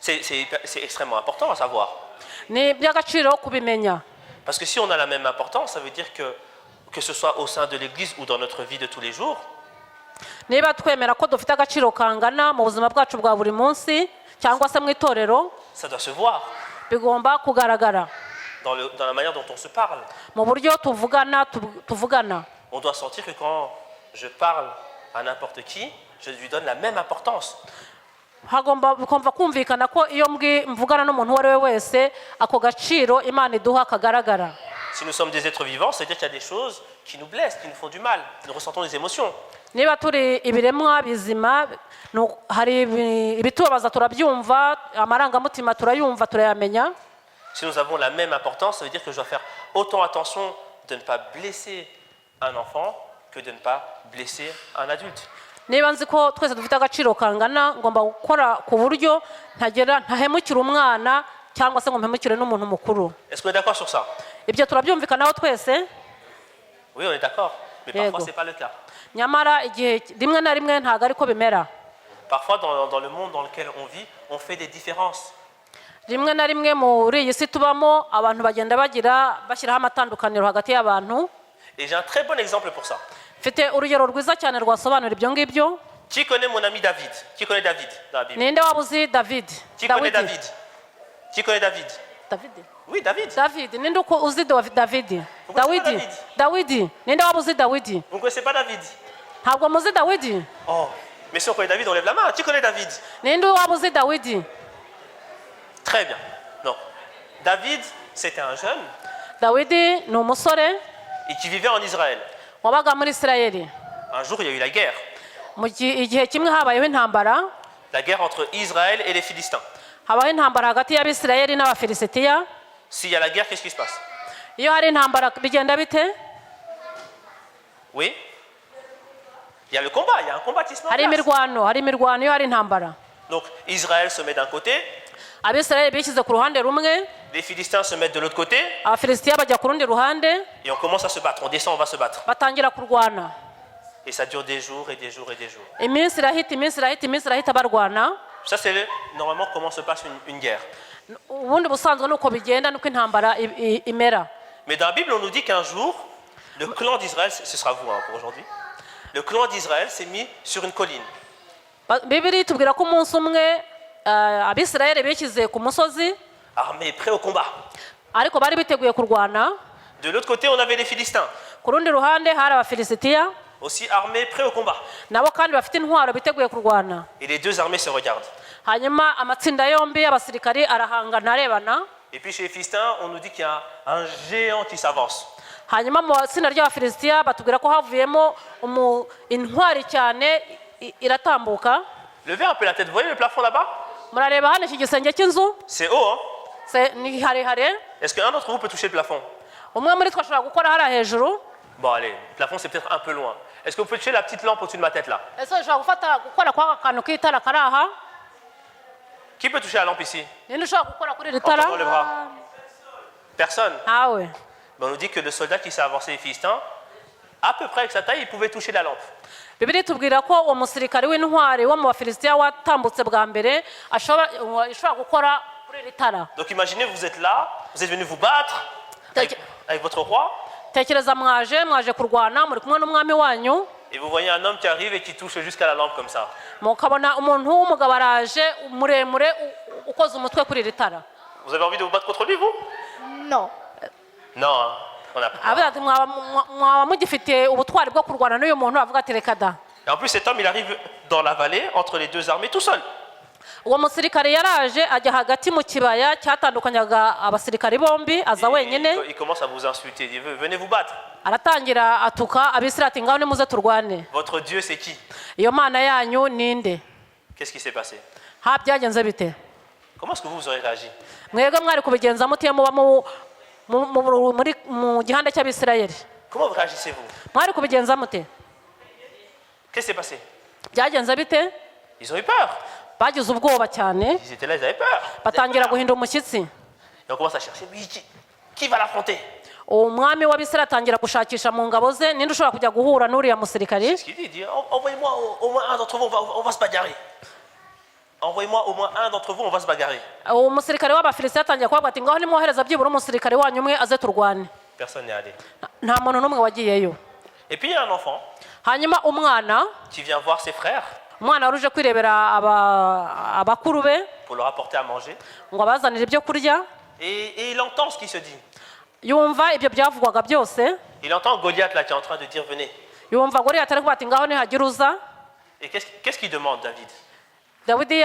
C'est extrêmement important à savoir. Ni iby'agaciro kubimenya. Parce que si on a la même importance, ça veut dire que ce soit au sein de l'Église ou dans notre vie de tous les jours, niba twemera ko dufite agaciro kangana mu buzima bwacu bwa buri munsi cyangwa se mu itorero, ça doit se voir bigomba kugaragara dans la manière dont on se parle. mu buryo tuvugana. On doit sentir que quand je parle à n'importe qui, je lui donne la même importance. hagomba kumvikana ko iyo mvugana n'umuntu uwo ari we wese ako gaciro Imana iduha kagaragara. Si nous sommes des êtres vivants, c'est-à-dire qu'il y a des choses qui nous blessent, qui nous font du mal, nous ressentons des émotions. Niba turi ibiremwa bizima, hari ibitubabaza turabyumva, amarangamutima turayumva, turayamenya. Si nous avons la même importance, ça veut dire que je dois faire autant attention de ne pas blesser un enfant que de ne pas blesser un adulte. Niba nzi ko twese dufite agaciro kangana, ngomba gukora ku buryo ntahemukira umwana cyangwa se ngo mpemukire n'umuntu mukuru. Est-ce qu'on est d'accord sur ça? Ibyo turabyumvikanaho twese? Oui, on est d'accord, mais parfois c'est pas le cas. Nyamara igihe rimwe na rimwe ntago ariko bimera. Parfois dans le monde dans lequel on vit, on fait des différences. Rimwe na rimwe muri iyi si tubamo abantu bagenda bashyiraho amatandukaniro hagati y'abantu. Et j'ai un très bon exemple pour ça. Mfite urugero rwiza cyane rwasobanura ibyo ngibyo. Qui connaît mon ami David? Qui connaît David dans la Bible? Ninde waba uzi David? Qui connaît David? Qui connaît David? David. Oui, David. David. Ninde uzi David? David. Ninde waba uzi David? Vous ne connaissez pas David? Ntabwo muzi David? Oh, mais si on connaît David, on lève la main. Qui connaît David? Ninde waba uzi David? Très bien. Non. David, c'était un jeune. David ni umusore. Et qui vivait en Israël. Wabaga muri Isirayeli. Un jour, il y a eu la guerre. Igihe kimwe habayeho intambara. La guerre entre Israël et les Philistins. Habayeho intambara hagati y'Abisirayeli n'Abafilisitiya. S'il y a la guerre, qu'est-ce qui se passe? Iyo hari intambara bigenda bite? Oui. Il y a le combat, il y a un combat qui se met en Hari place. imirwano iyo hari intambara. Donc Israël se met d'un côté. Abisirayeli bishyize ku ruhande rumwe. Les Philistins se mettent de l'autre côté. Abafilisitiya bajya ku rundi ruhande. Et on commence à se battre. On descend, on va se battre. Batangira kurwana. Et ça dure des jours et des jours et des jours. Iminsi irahita barwana. Ça, c'est normalement comment se passe une guerre. Ubundi busanzwe nuko bigenda nuko intambara imera. Mais dans la Bible, on nous dit qu'un jour, le clan d'Israël, ce sera vous pour aujourd'hui, le clan d'Israël s'est mis sur une colline. Bibiliya itubwira ko umunsi umwe Abisirayeli bishyize ku musozi. Armés, prêts au combat. Ariko bari biteguye kurwana. De l'autre côté, on avait les Philistins. Ku rundi ruhande hari Abafilisitiya. Aussi armés, prêts au combat. Nabo kandi bafite intwaro biteguye kurwana. Et les deux armées se regardent. Hanyuma amatsinda yombi y'abasirikari arahangana arebana. Et puis chez les Philistins, on nous dit qu'il y a un géant qui s'avance. Hanyuma mu itsinda ry'Abafilisitiya batubwira ko havuyemo intwari cyane iratambuka. Levez un peu la tête. Vous voyez le plafond là-bas? Murareba hano iki gisenge cy'inzu? C'est haut, hein? Ni harehare. Est-ce qu'un d'entre vous peut toucher le plafond? Umwe muri twe ashobora gukora hariya hejuru. Bon, allez, le plafond, c'est peut-être un peu loin. Est-ce que vous pouvez toucher la petite lampe au-dessus de ma tête là? ese ushobora gukora kwa kantu k'itara kari aha? Qui peut toucher la lampe ici? Ninde ushobora gukora kuri iri En tara? tournant le bras. Personne. Ntawe. Mais on nous dit que le soldat qui s'est avancé les Philistins, à peu près avec sa taille, il pouvait toucher la lampe. Bibiri tubwira ko uwo musirikare w'intwari wo mu Bafilisitiya watambutse bwa mbere ashobora gukora kuri iri tara. Donc imaginez, vous êtes là, vous êtes venu vous battre avec votre roi. Tekereza mwaje kurwana muri kumwe n'umwami wanyu. Et vous voyez un homme qui arrive et qui touche jusqu'à la lampe comme ça. Mukabona umuntu w'umugabo araje muremure ukoze umutwe kuri iri tara. Vous avez envie de vous battre contre lui, vous? Non. Non, hein, on a peur. Avuga ati mwaba mugifite ubutwari bwo kurwana n'uyu muntu avuga ati reka da. Et en plus, cet homme, il arrive dans la vallée, entre les deux armées, tout seul. Uwo musirikare yaraje ajya hagati mu kibaya cyatandukanyaga abasirikare bombi aza wenyine. Il commence à vous insulter. Il dit, venez vous battre. Aratangira atuka abisirayeli ati ngaho nimuze turwane. Votre Dieu, c'est qui? Iyo mana yanyu ninde? Qu'est-ce qui s'est passé? Ha byagenze bite? Comment est-ce que vous aurez réagi? Mwebwe mwari kubigenza mutiye muba mu gihanda cy'abisirayeli. Comment vous réagissez-vous? Mwari kubigenza mute? Qu'est-ce qui s'est passé? Byagenze bite? Ils ont eu peur. Bagize ubwoba cyane. Ils étaient là, ils avaient peur. Batangira guhinda umushyitsi. Et on commence à chercher, mais qui va l'affronter? Umwami w'Abisirayeli atangira gushakisha mu ngabo ze ninde ushobora kujya guhura n'uriya musirikari. C'est ce qu'il dit, il dit, envoyez-moi au moins un d'entre vous, on va se bagarrer. Envoyez-moi au moins un d'entre vous, on va se bagarrer. Uwo musirikare w'Abafilisitiya atangira kuvuga ati ngaho nimwohereza byibura umusirikare wanyu umwe aze turwane. Personne n'est allé. Nta muntu n'umwe wagiyeyo. Et puis il y a un enfant Hanyuma umwana qui vient voir ses frères umwana waruje kwirebera abakuru be pour leur apporter à manger. Ngo abazanire ibyo kurya. Et il entend ce qui se dit. Yumva ibyo byavugwaga byose. Il entend Goliath là qui est en train de dire venez. Yumva Goliath ari kuvuga ati ngaho nihagira uza. Et qu'est-ce qu'il demande, David? Dawidi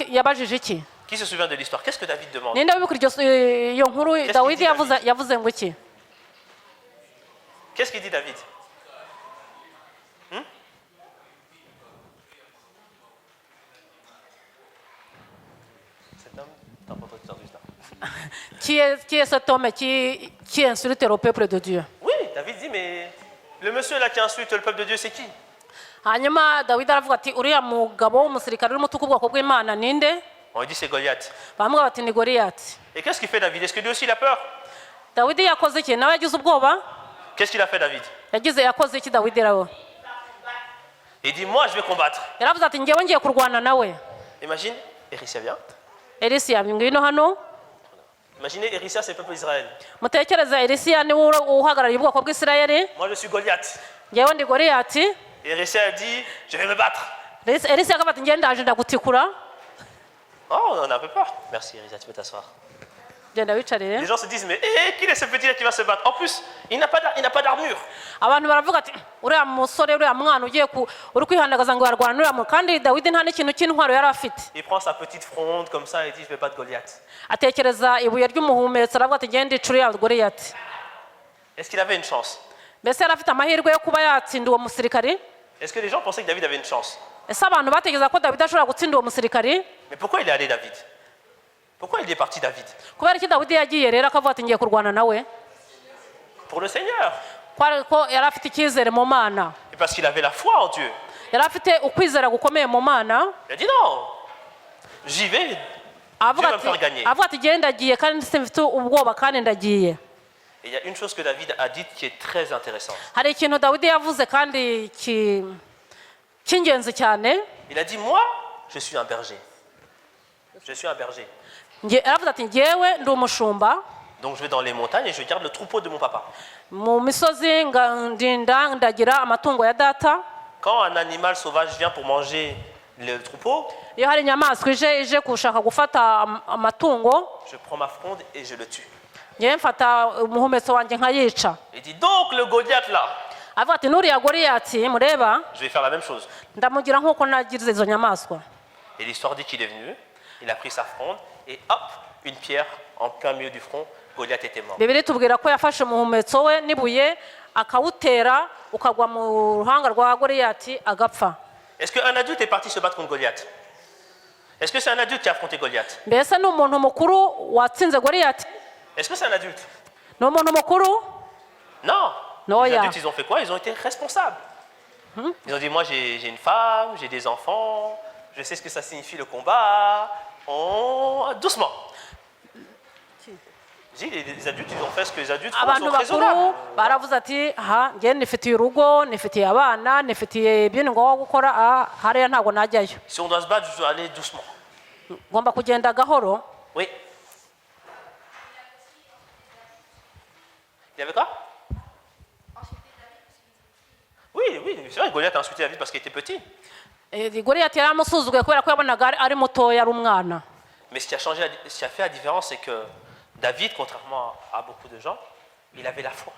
yabajije iki? Qui se souvient de l'histoire? Qu'est-ce que David demande? Ninde wibuka iyo nkuru Dawidi yavuze ngo iki? Qu'est-ce qu'il dit David? Cet homme, t'as pas entendu ça? Qui est cet homme qui insulte le peuple de Dieu? Oui, David dit, mais le monsieur là qui insulte le peuple de Dieu, c'est qui? Hanyuma Dawidi aravuga ati uriya mugabo w'umusirikare urimo tuku ubwoko bw'Imana ninde? On lui dit c'est Goliath. Bamwe bati ni Goliath. Et qu'est-ce qu'il fait David? Est-ce que lui aussi il a peur? Dawidi yakoze iki? Nawe yagize ubwoba? Qu'est-ce qu'il a fait David? Yakoze iki Dawidi rawo? Il dit moi je vais combattre. Yaravuze ati ngewe ngiye kurwana nawe. Imagine, Érisia vient. Elisa ngwino hano. Imaginez Érisia c'est le peuple d'Israël. Mutekereza Elisa ni uhagarariye ubwoko bw'Isirayeli. Moi je suis Goliath. Ngewe ndi Goliath. Érisia dit je vais me battre. Elisa akavuga ati ngewe ndaje ndagutikura. Oh, on a un peu peur. Merci Érisia, tu peux t'asseoir. Les gens se disent mais qui est ce petit là qui va se battre? En plus, il n'a pas d'armure. Abantu baravuga ati uriya musore uriya mwana ugiye uri kwihandagaza ngo yarwana uriya mu kandi Dawidi nta n'ikintu cy'intwaro yari afite. Il prend sa petite fronde comme ça et dit je vais battre Goliath. Atekereza ibuye ry'umuhumetso aravuga ati ngende icuriya Goliath. Est-ce qu'il avait une chance? Mbese yari afite amahirwe yo kuba yatsinda uwo musirikari? Est-ce que les gens pensaient que David avait une chance? Ese abantu batekereza ko Dawidi ashobora gutsinda uwo musirikari? Mais pourquoi il est allé David? Pourquoi il est parti David? Kubera iki Dawidi yagiye rero akavuga ati ngiye kurwana nawe? Pour le Seigneur. Ko yari afite icyizere mu Mana. Et parce qu'il avait la foi en Dieu. Yari afite ukwizera gukomeye mu Mana. Il a dit non, j'y vais, Dieu va me faire gagner. Avuga ati genda ndagiye kandi mfite ubwoba kandi ndagiye. Et il y a une chose que David a dite qui est très intéressante. Hari ikintu Dawidi yavuze kandi cy'ingenzi cyane. Il a dit moi, je suis un berger. Je suis un berger. Aravuze ati ngewe ndi umushumba. Donc je vais dans les montagnes et je garde le troupeau de mon papa. Mu misozi ndagira amatungo ya data. Quand un animal sauvage vient pour manger le troupeau, iyo hari inyamaswa ije gushaka gufata amatungo, je prends ma fronde et je le tue. Ngewe mfata umuhumetso wanjye nkayica. Il dit donc le Goliath là. Avuga ati nuriya Goliath mureba. Je vais faire la même chose. Ndamugira nkuko nagize izo nyamaswa. Et l'histoire dit qu'il est venu, il a pris sa fronde et hop, une pierre en plein milieu du front. Goliath était mort. Bibiri tubwira ko yafashe umuhumetso we nibuye akawutera ukagwa mu ruhanga rwa Goliath agapfa. Est-ce qu'un adulte est parti se battre contre Goliath? Est-ce que c'est un adulte qui a affronté Goliath? Mbese ni umuntu mukuru watsinze Goliath? Est-ce que c'est un adulte? Ni umuntu mukuru? Non. Les adultes, ils ont fait quoi? Ils ont été responsables. Ils ont dit, moi j'ai une femme, j'ai des enfants, je sais ce que ça signifie le combat. Doucement. Les adultes, ils ont fait ce que les adultes font, ils abantu sont bakuru raisonnables. baravuze ati aha njye nifitiye urugo nifitiye abana nifitiye ibintu ngomba gukora hariya ntabwo najyayo. Si on doit se battre, je dois aller doucement. ngomba kugenda gahoro. Oui. Il y avait quoi? Oui, c'est vrai, Goliath a insulté David parce qu'il était petit. Goliath yaramusuzuguye kubera ko yabonaga ari mutoya ari umwana. Mais ce qui a fait la différence, c'est que David, contrairement à beaucoup de gens, il avait la foi.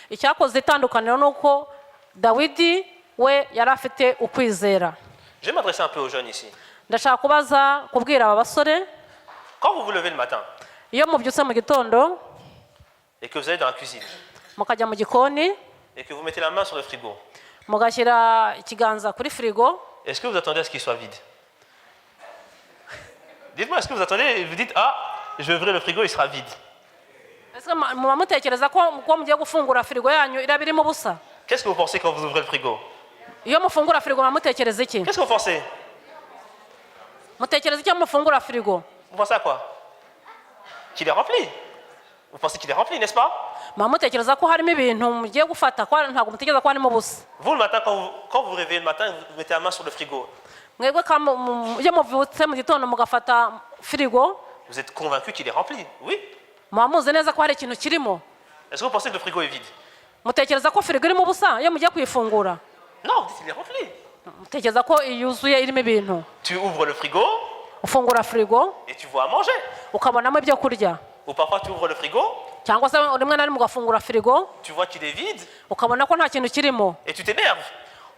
icyakoze itandukaniro ni uko Dawidi we yari afite ukwizera. Je vais m'adresser un peu aux jeunes ici. ndashaka kubaza kubwira aba basore. Quand vous vous levez le matin iyo mubyutse mu gitondo et que vous allez dans la cuisine mukajya mu gikoni et que vous mettez la main sur le frigo, mugashyira ikiganza kuri firigo, est-ce que vous attendez à ce qu'il soit vide? Dites-moi, est-ce que vous attendez et vous dites, ah, je vais ouvrir le frigo, il sera vide? muba mutekereza ko mugiye gufungura firigo yanyu iraba irimo ubusa? Qu'est-ce que vous pensez quand vous ouvrez le frigo? iyo mufungura firigo muba mutekereza iki? Qu'est-ce que vous pensez? mutekereza iki mufungura firigo? Vous pensez à quoi? Qu'il est rempli. Vous pensez qu'il est rempli, n'est-ce pas? muba mutekereza ko harimo ibintu mugiye gufata ko ntabwo mutekereza ko harimo ubusa. Vous, le matin, quand vous vous réveillez le matin, vous mettez la main sur le frigo. mwebwe iyo mubyutse mu gitondo mugafata firigo, vous êtes convaincu qu'il est rempli? Oui. muba muzi neza ko hari ikintu kirimo. Est-ce que vous pensez que le frigo est vide? mutekereza ko firigo irimo ubusa iyo mugiye kuyifungura? Non, vous dites qu'il est rempli. mutekereza ko yuzuye irimo ibintu. Tu ouvres le frigo ufungura firigo et tu vois à manger. ukabonamo ibyo kurya. Ou parfois tu ouvres le frigo, cyangwa se rimwe na rimwe ugafungura firigo tu vois qu'il est vide ukabona ko nta kintu kirimo et tu t'énerves.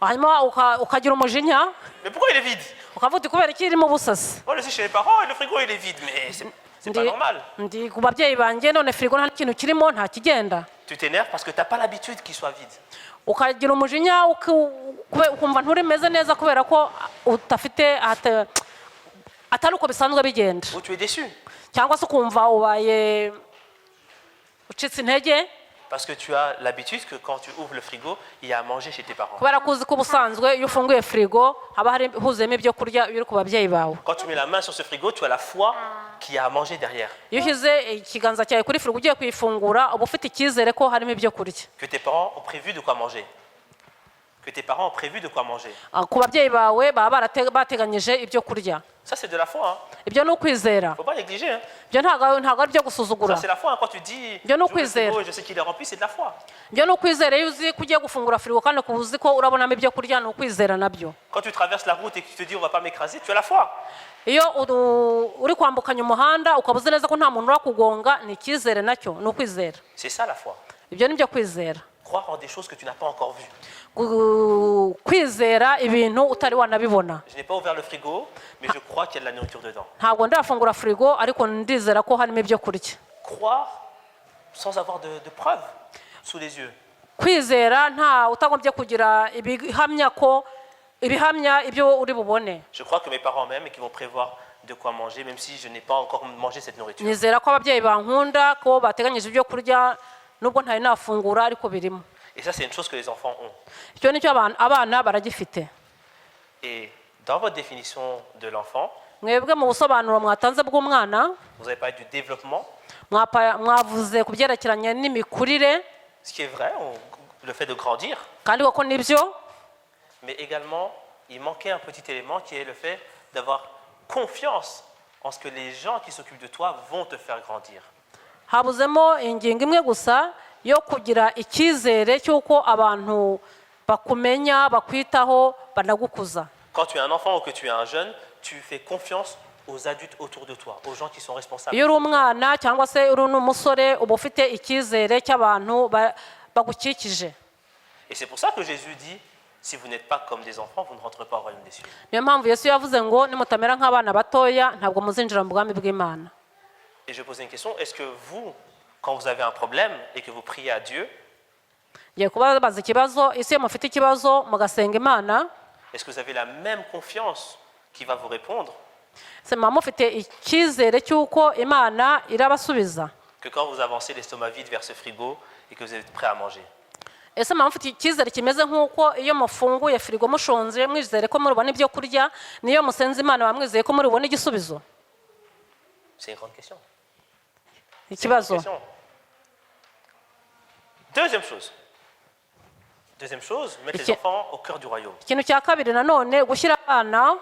hanyuma ukagira umujinya. Mais pourquoi il est vide? ukavuga uti kubera iki irimo ubusa se? Moi je suis chez les parents et le frigo il est vide, mais c'est pas normal. ndi ku babyeyi banjye none firigo nta kintu kirimo nta kigenda. Tu t'énerves parce que tu n'as pas l'habitude qu'il soit vide. ukagira umujinya ukumva nturimeze neza kubera ko utafite atari uko bisanzwe bigenda. Ou tu es déçu. cyangwa se ukumva ubaye ucitse intege. Parce que tu as l'habitude que quand tu ouvres le frigo, il y a à manger chez tes parents. kubera ko uzi ko ubusanzwe iyo ufunguye firigo haba huzuyemo ibyo kurya iyo uri ku babyeyi bawe. Quand tu mets la main sur ce frigo, tu as la foi qu'il y a à manger derrière. iyo ushyize ikiganza cyawe kuri firigo ugiye kuyifungura uba ufite icyizere ko harimo ibyo kurya. Que tes parents ont prévu de quoi manger. Que tes parents ont prévu de quoi manger. ku babyeyi bawe baba bateganyije ibyo kurya. Ça c'est de la foi. Hein. ibyo ni ukwizera. Faut pas négliger. Hein. ibyo ntabwo ari byo gusuzugura. Ça c'est la foi. Hein. Quand tu dis ibyo ni j'ouvre le frigo ukwizera. et je sais qu'il est rempli, c'est de la foi. ibyo ni ukwizera iyo uzi ko ugiye gufungura firigo kandi ukaba uzi ko urabonamo ibyo kurya ni ukwizera nabyo. Quand tu traverses la route et que tu te dis on va pas m'écraser, tu as la foi. iyo uri kwambukanya umuhanda ukaba uzi neza ko nta muntu urakugonga ni icyizere nacyo ni ukwizera. C'est ça la foi. ibyo ni byo kwizera. Croire en des choses que tu n'as pas encore vues. kwizera ibintu utari wanabibona. Je n'ai pas ouvert le frigo, mais je crois qu'il y a de la nourriture dedans. ntabwo ndafungura firigo ariko ndizera ko harimo ibyo kurya. Croire sans avoir de preuves sous les yeux. kwizera nta utagombye kugira ibihamya ibyo uri bubone. Je crois que mes parents m'aiment et qu'ils vont prévoir de quoi manger, même si je n'ai pas encore mangé cette nourriture. nizera ko ababyeyi bankunda ko bateganyije ibyo kurya nubwo ntari nafungura ariko birimo. Et ça, c'est une chose que les enfants ont. icyo nicyo abana baragifite. Et dans votre définition de l'enfant, mwebwe mu busobanuro mwatanze bw'umwana vous avez parlé du développement. mwavuze ku byerekeranye n'imikurire. Ce qui est vrai, le fait de grandir. kandi koko nibyo. Mais également, il manquait un petit élément qui est le fait d'avoir confiance en ce que les gens qui s'occupent de toi vont te faire grandir. habuzemo ingingo imwe gusa yo kugira icyizere cy'uko abantu bakumenya bakwitaho banagukuza. Quand tu es un enfant ou que tu es un jeune, tu fais confiance aux adultes autour de toi, aux gens qui sont responsables. iyo uri umwana cyangwa se uri n'umusore uba ufite icyizere cy'abantu bagukikije. Et c'est pour ça que Jésus dit, si vous n'êtes pas comme des enfants, vous ne rentrez pas au royaume des cieux. niyo mpamvu Yesu yavuze ngo nimutamera nk'abana batoya ntabwo muzinjira mu bwami bw'Imana. Et je pose une question, est-ce que vous, quand vous avez un problème et que vous priez à Dieu, ngiye kubabaza ikibazo ese iyo mufite ikibazo mugasenga Imana, est-ce que vous avez la même confiance qui va vous répondre se muba mufite icyizere cy'uko Imana irabasubiza que quand vous avancez l'estomac vide vers ce frigo et que vous êtes prêt à manger? ese mama mfite icyizere kimeze nk'uko iyo mufunguye firigo mushonje mwizere ko murubona ibyo kurya niyo musenze Imana bamwizeye ko murubona igisubizo? C'est une grande question. Ikibazo. Deuxième chose, mettre les enfants au cœur du royaume. Ikintu cya kabiri nanone gushyira abana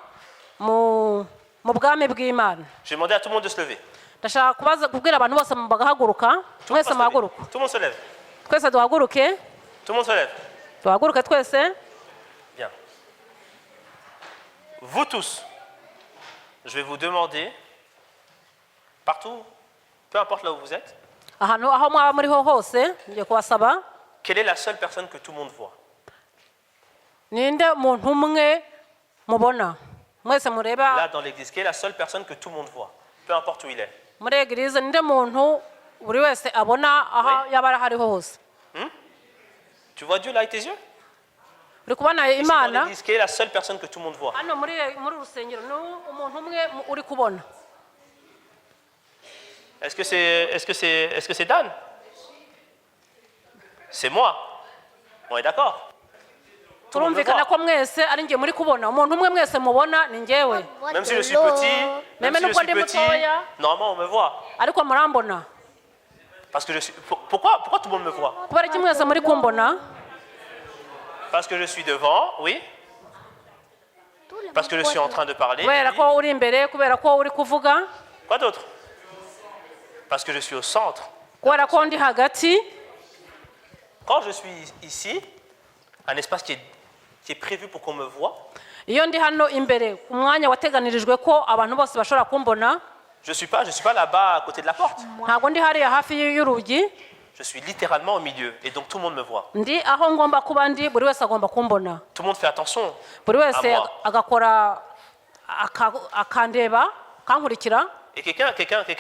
mu bwami bw'Imana. Je vais demander à tout le monde de se lever. Ndashaka kubwira abantu bose bagahaguruka, mwese muhaguruka. Tout le monde se lève. Twese duhaguruke. Tout le monde se lève. Duhaguruke twese. Bien. Vous tous, je vais vous demander, partout, peu importe là où vous êtes, Ahantu aho mwaba muri ho hose ngiye kubasaba. Quelle est la seule personne que tout le monde voit? Ninde muntu umwe mubona? Mwese mureba. Là dans l'église, quelle est la seule personne que tout le monde voit? Peu importe où il est. Muri eglise ninde muntu buri wese abona aha yaba hari hose? Tu vois Dieu là avec tes yeux? Uri kubona Ici dans Imana? l'église, quelle est la seule personne que tout le monde voit? Hano muri rusengero no umuntu umwe uri kubona. Est-ce que c'est Dan? C'est moi. On est d'accord? Turumvikana ko mwese ari ngiye muri kubona. Umuntu umwe mwese mubona ni ngewe. Même si je suis petit, normalement on me voit. Ariko murambona. Parce que je suis. Pourquoi tout le monde me voit? Kubera iki mwese muri kumbona? Parce que je suis devant, oui. Parce que je suis en train de parler. Kubera ko uri imbere, kubera ko uri kuvuga. Quoi d'autre? Parce que je suis au centre. Kubera ko ndi hagati. Quand je suis ici, un espace qui est prévu pour qu'on me voie. Iyo ndi hano imbere ku mwanya wateganirijwe ko abantu bose bashobora kumbona. Je suis pas là-bas à côté de la porte. Ntago ndi hariya hafi y'urugi. Je suis littéralement au milieu et donc tout le monde me voit. Ndi aho ngomba kuba ndi buri wese agomba kumbona. Tout le monde fait attention. Buri wese agakora akandeba kankurikira. Et quelqu'un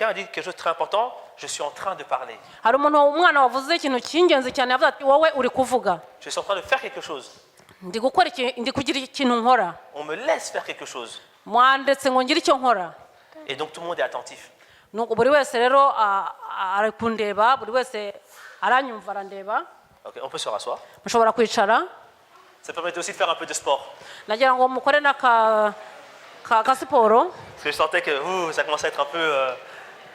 a dit quelque chose de très important, je suis en train de parler. Hari umuntu umwana wavuze ikintu cy'ingenzi cyane yavuze ati wowe uri kuvuga. Je suis en train de faire quelque chose. Ndi kugira ikintu nkora. On me laisse faire quelque chose. Mwandetse ngo ngire icyo nkora. Et donc tout le monde est attentif. Nuko buri wese rero ari kundeba, buri wese aranyumva arandeba. OK, on peut se rasseoir. Mushobora kwicara. Ça permet aussi de faire un peu de sport. Nagira ngo mukore ka siporo. Parce que je sentais que ça commençait à être un peu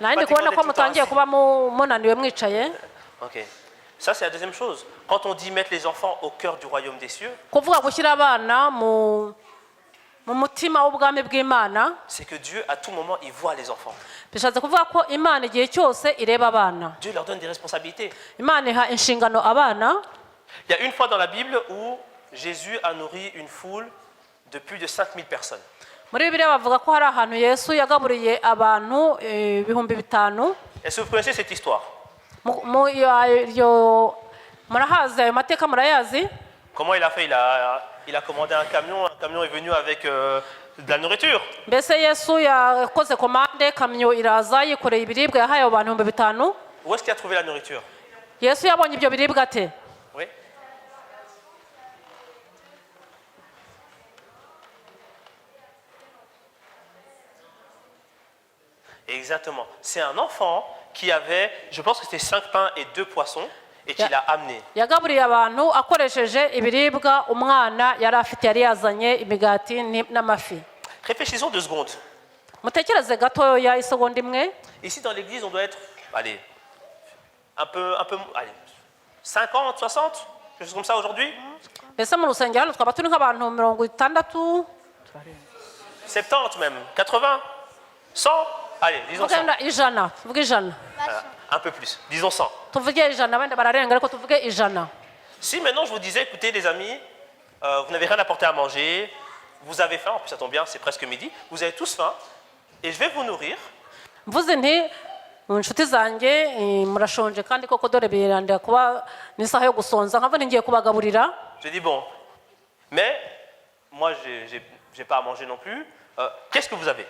Nandi kubona ko mutangiye kuba munaniwe mwicaye. OK. Ça c'est la deuxième chose. Quand on dit mettre les enfants au cœur du royaume des cieux, kuvuga gushyira abana mu mutima w'ubwami bw'Imana. C'est que Dieu à tout moment il voit les enfants. Bishatse kuvuga ko Imana igihe cyose ireba abana. Dieu leur donne des responsabilités. Imana iha inshingano abana. Il y a une fois dans la Bible où Jésus a nourri une foule de plus de 5000 personnes. Muri Bibiliya bavuga ko hari ahantu Yesu yagaburiye abantu 5,000. Est-ce que vous connaissez cette histoire? Murahazi ayo mateka murayazi? Comment il a fait? Il a commandé un camion est venu avec de la nourriture. Mbese Yesu yakoze komande kamyo iraza yikoreye ibiribwa yahaye abantu 5,000. Où est-ce qu'il a trouvé la nourriture? Yesu yabonye ibyo biribwa ate? Oui. Exactement. C'est un enfant qui avait, je pense que c'était 5 pains et 2 poissons, et qu'il a amené. Yagaburiye abantu akoresheje ibiribwa umwana yari afite yari yazanye imigati n'amafi. Réfléchissons 2 secondes. Mutekereze gatoya isegonda imwe. Ici dans l'église, on doit être, allez, un peu, allez, 50, 60, quelque chose comme ça aujourd'hui. Mbese mu rusengero hano twaba turi nk'abantu 60. 70 même, 80, 100, allez, disons 100. Un peu plus, disons 100. Si maintenant je vous disais, écoutez les amis, vous n'avez rien apporté à manger, vous avez faim, en plus ça tombe bien, c'est presque midi, vous avez tous faim, et je vais vous nourrir. Mvuze nti inshuti zanjye murashonje kandi koko dore birandira kuba n'isaha yo gusonza nkavuga ngiye kubagaburira. Je dis bon, mais moi j'ai pas à manger non plus. Qu'est-ce que vous avez?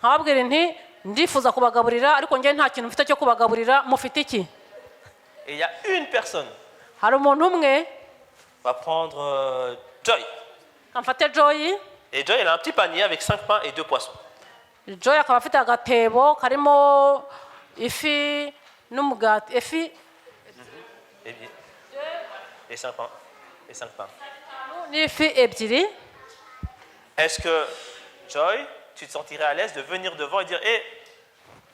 Nkababwira nti ndifuza kubagaburira ariko ngiye nta kintu mfite cyo kubagaburira mufite iki? Et il y a une personne. Hari umuntu umwe va prendre Joy. Kamfate Joy. Et Joy elle a un petit panier avec 5 pains et 2 poissons. Joy akaba afite agatebo karimo ifi n'umugati ifi Et 5 pains. Et 5 pains. n'ifi ebyiri. Est-ce que, Joy, tu te sentirais à l'aise de venir devant et dire, hé,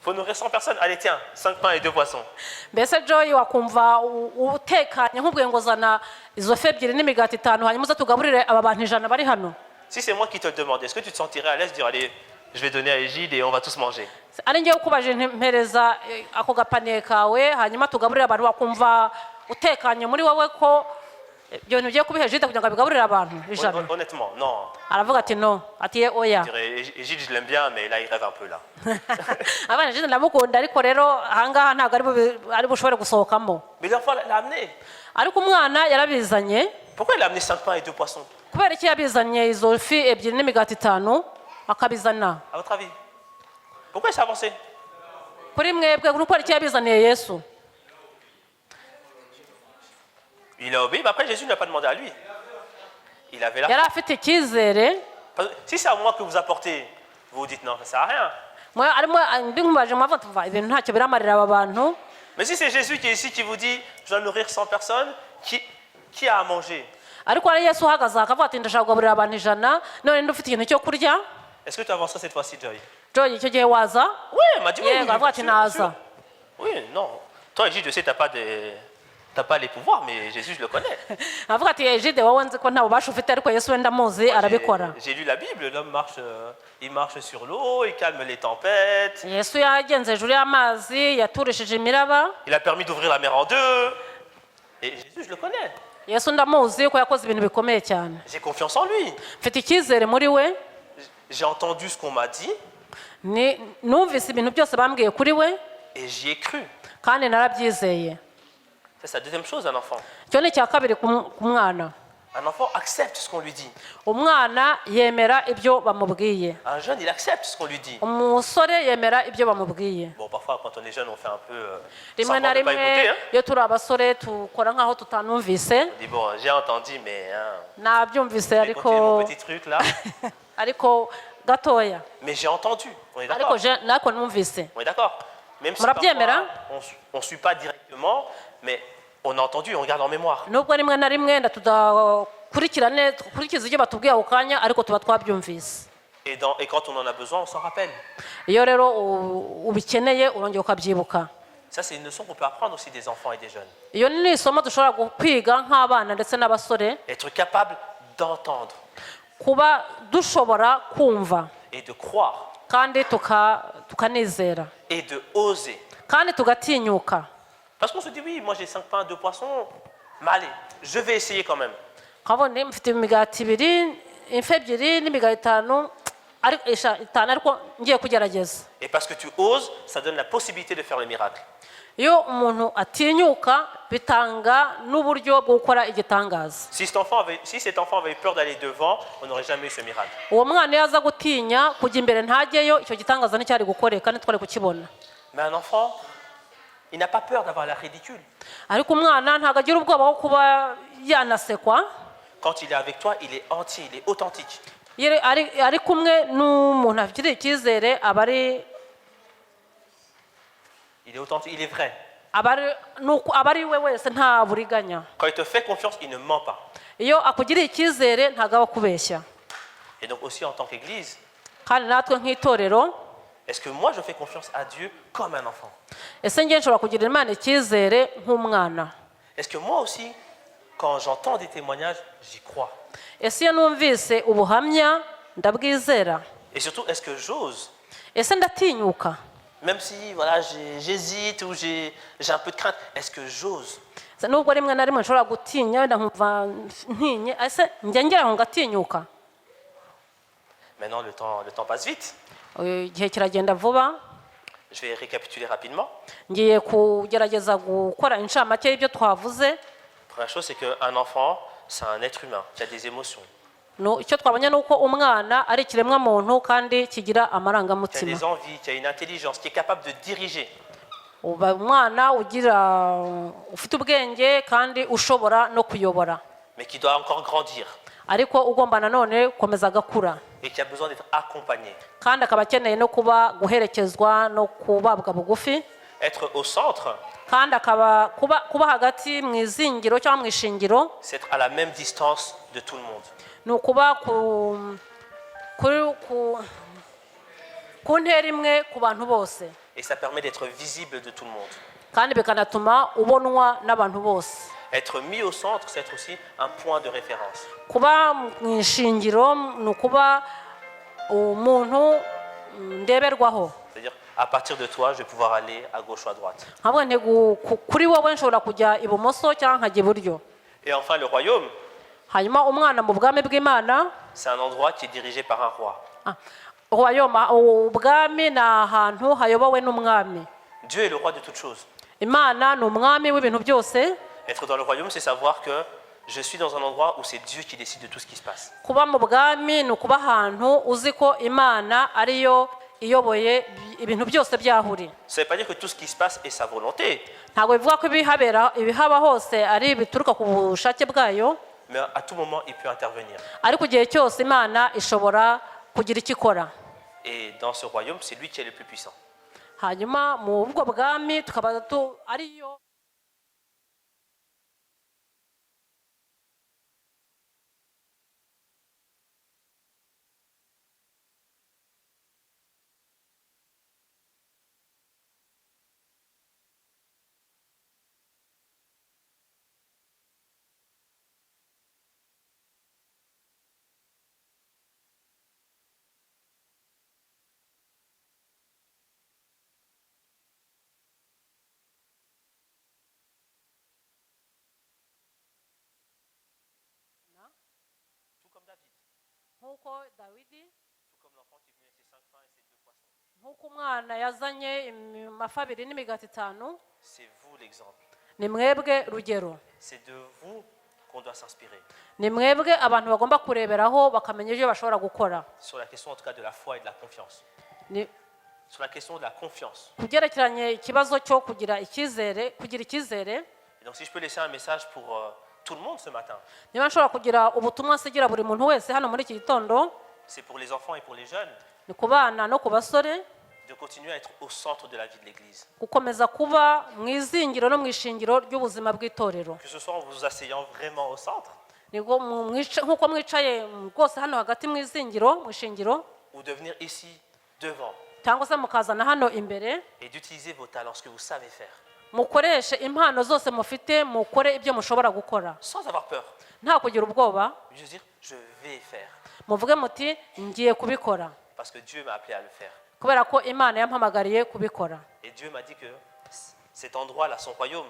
faut nourrir 100 personnes, allez tiens, 5 pains et 2 poissons. Mbese Joy wakumva utekanye nk'ubwiye ngo zana izo fi ebyiri n'imigati 5 hanyuma uza tugaburire aba bantu 100 bari hano. Si c'est moi qui te le demande, est-ce que tu te sentirais à l'aise de dire, allez, je vais donner à Égide et on va tous manger? Ari ngiye kubaje mpereza ako gapaniye kawe hanyuma tugaburire abantu wakumva utekanye muri wowe ko ibyo bintu bigiye kubiha Égide kugira ngo bigaburire abantu 100. Honnêtement, non. Aravuga ati no, ati ye oya. Je dirais, Égide, je l'aime bien, mais là, il rêve un peu là. Abana Égide ndamukunda ariko rero ahangaha ntabwo ari bushobore gusohokamo. Mais l'enfant l'a amené. Ariko umwana yarabizanye. Pourquoi il a amené 5 pains et 2 poissons? Kubera iki yabizanye izo fi ebyiri n'imigati 5 akabizana? À votre avis? Pourquoi il s'est avancé? Kuri mwebwe nuko ari iki yabizaniye Yesu? Il a obéi, mais après Jésus n'a pas demandé à lui. Il avait la Yari afite icyizere. Si c'est à moi que vous apportez, vous vous dites non, ça sert à rien. Mwe arimo ndikubaje mwavuga tuva ibintu ntacyo biramarira aba bantu. Mais si c'est Jésus qui est ici qui vous dit je dois nourrir 100 personnes, qui a à manger? Ariko ari Yesu uhagaze akavuga ati ndashaka kugaburira abantu 100 none ndufite ikintu cyo kurya. Est-ce que tu avanceras cette fois-ci, Joy? Joy icyo gihe waza? Oui, il m'a dit oui. Aravuga ati naza. Oui, non. Toi, Égide, je sais, t'as pas les pouvoirs, mais Jésus, je le connais. Avuga ati Égide wowe nzi ko nta bubasha ufite ariko Yesu wenda muzi arabikora. J'ai lu la Bible, l'homme marche, il marche sur l'eau, il calme les tempêtes. Yesu yagenze hejuru y'amazi yaturishije imiraba. Il a permis d'ouvrir la mer en deux. Et Jésus, je le connais. Yesu ndamuzi ko yakoze ibintu bikomeye cyane. J'ai confiance en lui. Mfite icyizere muri we. J'ai entendu ce qu'on m'a dit. Numvise ibintu byose bambwiye kuri we. Et j'y ai cru. Kandi narabyizeye. C'est la deuxième chose, un enfant. Cyo ni cya kabiri ku mwana. Un enfant accepte ce qu'on lui dit. Umwana yemera ibyo bamubwiye. Un jeune, il accepte ce qu'on lui dit. Umusore yemera ibyo bamubwiye. Bon, parfois, quand on est jeune, on fait un peu... rimwe na rimwe iyo turi abasore tukora nk'aho tutanumvise. On dit, bon, j'ai entendu, mais... Nabyumvise ariko... mon petit truc, là. Ariko gatoya. Mais j'ai entendu. On est d'accord. Ariko nako numvise. On est d'accord. Même si parfois, on ne suit pas directement, mais on a entendu, on garde en mémoire. Nubwo rimwe na rimwe ndakurikirane tukurikiza ibyo batubwiye ako kanya ariko tuba twabyumvise. Et quand on en a besoin, on s'en rappelle. Iyo rero ubikeneye urongera ukabyibuka. Ça, c'est une leçon qu'on peut apprendre aussi des enfants et des jeunes. Iyo ni isomo dushobora kwiga nk'abana ndetse n'abasore. Être capable d'entendre. Kuba dushobora kumva. Et de croire. Kandi tukanizera. Et de oser. Kandi tugatinyuka. Parce qu'on se dit, oui, moi j'ai 5 pains, 2 poissons, mais allez, je vais essayer quand même. Kabone mfite imigati 2, ifi 2 n'imigati 5 ariko ngiye kugerageza. Et parce que tu oses, ça donne la possibilité de faire le miracle. Iyo umuntu atinyuka bitanga n'uburyo bwo gukora igitangaza. Si cet enfant avait peur d'aller devant, on n'aurait jamais eu ce miracle. Uwo mwana yaza gutinya kujya imbere ntajyeyo icyo gitangaza nticyari gukoreka ntitwari kukibona. Mais un enfant, il n'a pas peur d'avoir la ridicule. Ariko umwana ntago agira ubwoba bwo kuba yanasekwa. Quand il est avec toi, il est entier, il est authentique. Ari kumwe n'umuntu afite icyizere abari il est authentique, il est vrai. Abari we wese nta buriganya. Quand il te fait confiance, il ne ment pas. Iyo akugiriye icyizere ntago aba kubeshya. Et donc aussi en tant qu'église, kandi natwe nk'itorero, est-ce que moi je fais confiance à Dieu comme un enfant? Ese ngiye nshobora kugirira Imana icyizere nk'umwana? Est-ce que moi aussi, quand j'entends des témoignages, j'y crois? Ese iyo numvise ubuhamya ndabwizera? Et surtout, est-ce que j'ose? Ese ndatinyuka? Même si voilà, j'hésite ou j'ai un peu de crainte, est-ce que j'ose? Nubwo rimwe na rimwe nshobora gutinya wenda nkumva ntinye, ese njya ngera ngo ngatinyuka? Maintenant, le temps passe vite. Igihe kiragenda vuba. Je vais récapituler rapidement. Ngiye kugerageza gukora inshamake y'ibyo twavuze. Première chose, c'est qu'un enfant, c'est un être humain qui a des émotions. Icyo twabonye nuko umwana ari ikiremwa muntu kandi kigira amarangamutima. Qui a des envies, qui a une intelligence, qui est capable de diriger. Umwana ufite ubwenge kandi ushobora no kuyobora. Mais qui doit encore grandir. Ariko ugomba nanone gukomeza agakura. Et qui a besoin d'être accompagné. Kandi akaba akeneye no kuba guherekezwa no kubabwa bugufi. Être au centre. kandi akaba kuba hagati mu izingiro cyangwa mu ishingiro c'est être à la même distance de tout le monde. ni ukuba ku ntera imwe ku bantu bose Et ça permet d'être visible de tout le monde. kandi bikanatuma ubonwa n'abantu bose. Être mis au centre, c'est être aussi un point de référence. kuba mu ishingiro ni ukuba umuntu ndeberwaho. C'est-à-dire, à partir de toi, je vais pouvoir aller à gauche ou à droite. nkavuga nti kuri wowe nshobora kujya ibumoso cyangwa nkajya iburyo. Et enfin, le royaume, hanyuma umwana mu bwami bw'Imana, c'est un endroit qui est dirigé par un roi. ubwami ni ahantu hayobowe n'umwami. Dieu est le roi de toutes choses. Imana ni umwami w'ibintu byose. Être dans le royaume, c'est savoir que je suis dans un endroit où c'est Dieu qui décide de tout ce qui se passe. kuba mu bwami ni ukuba ahantu uzi ko Imana ariyo iyoboye ibintu byose byahuri. Ça ne veut pas dire que tout ce qui se passe est sa volonté. ntabwo bivuga ko ibihaba hose ari bituruka ku bushake bwayo, Mais à tout moment, il peut intervenir. ariko igihe cyose Imana ishobora kugira icyo ikora. Et dans ce royaume, c'est lui qui est le plus puissant. hanyuma mu bwo bwami tukaba ariyo nk'uko Dawidi, nk'uko umwana yazanye amafi 2 n'imigati 5, C'est vous l'exemple. ni mwebwe rugero. C'est de vous qu'on doit s'inspirer. ni mwebwe abantu bagomba kureberaho bakamenya ibyo bashobora gukora. Sur la question en tout cas de la foi et de la confiance. Ni Sur la question de la confiance. kugerekeranye ikibazo cyo kugira icyizere. Et donc si je peux laisser un message pour tout le monde ce matin, niba nshobora kugira ubutumwa nsigira buri muntu wese hano muri iki gitondo, c'est pour les enfants et pour les jeunes ni ku bana no ku basore, de continuer à être au centre de la vie de l'Église. gukomeza kuba mu izingiro no mu ishingiro ry'ubuzima bw'itorero. Que ce soit en vous asseyant vraiment au centre nk'uko mwicaye rwose hano hagati mu izingiro, mu ishingiro, ou de venir ici devant cyangwa se mukazana hano imbere, et d'utiliser vos talents, ce que vous savez faire, mukoreshe impano zose mufite, mukore ibyo mushobora gukora sans avoir peur. nta kugira ubwoba. Juste dire, je vais faire, muvuge muti ngiye kubikora parce que Dieu m'a appelé à le faire. kubera ko Imana yampamagariye kubikora. Et Dieu m'a dit que cet endroit-là, son royaume,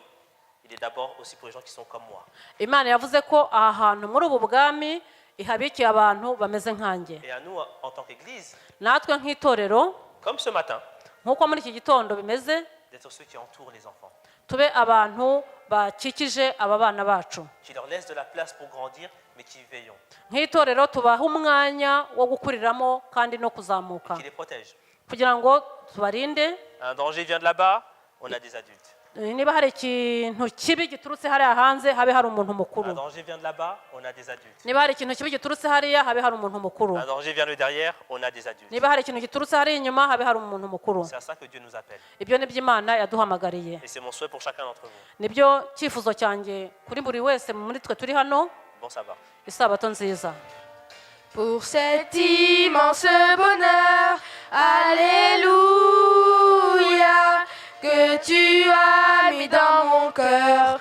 il est d'abord aussi pour les gens qui sont comme moi. Imana yavuze ko aha hantu muri ubu bwami ihabikiye abantu bameze nkanjye. Et à nous, en tant qu'Église, natwe nk'itorero, comme ce matin, nk'uko muri iki gitondo bimeze, d'être ceux qui entourent les enfants, tube abantu bakikije aba bana bacu. qui leur laissent de la place pour grandir, mais qui veillons, nk'itorero tubaha umwanya wo gukuriramo kandi no kuzamuka, qui les protègent. kugira ngo tubarinde. Un danger vient de là-bas, on a des adultes. niba hari ikintu kibi giturutse hariya hanze, habe hari umuntu mukuru. Un danger vient de là-bas, on a des adultes. niba hari ikintu kibi giturutse hariya, habe hari umuntu mukuru. Un danger vient de derrière, on a des adultes. niba hari ikintu giturutse hariya inyuma, habe hari umuntu mukuru. C'est à ça que Dieu nous appelle. ibyo ni byo Imana yaduhamagariye. Et c'est mon souhait pour chacun d'entre vous. nibyo cyifuzo cyanjye kuri buri wese muri twe turi hano. Bon sabbat. isabato nziza. Pour cet immense bonheur, alléluia, que tu as mis dans mon cœur,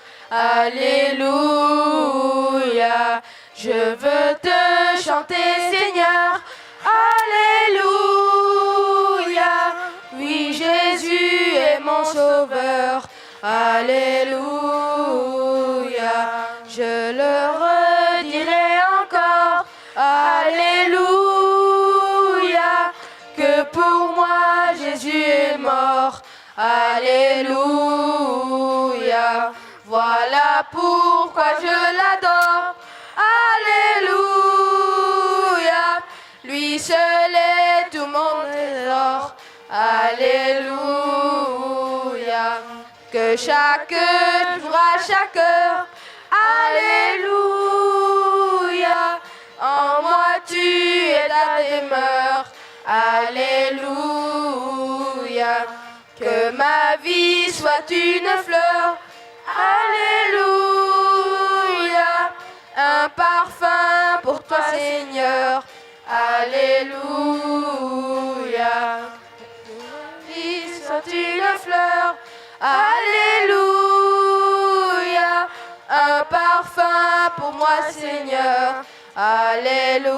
alléluia, je veux te chanter Seigneur, alléluia, oui Jésus est mon sauveur, alléluia, je le redirai encore, alléluia, que pour moi Jésus est mort, alléluia, voilà pourquoi je l'adore, alléluia, lui seul est tout mon trésor, alléluia, que chaque jour à chaque heure, alléluia, en moi tu es la demeure, alléluia, que ma vie soit une fleur. Alléluia. Un parfum pour toi, Seigneur. Alléluia. Ma vie soit une fleur. Alléluia. Un parfum pour moi, Seigneur. Alléluia.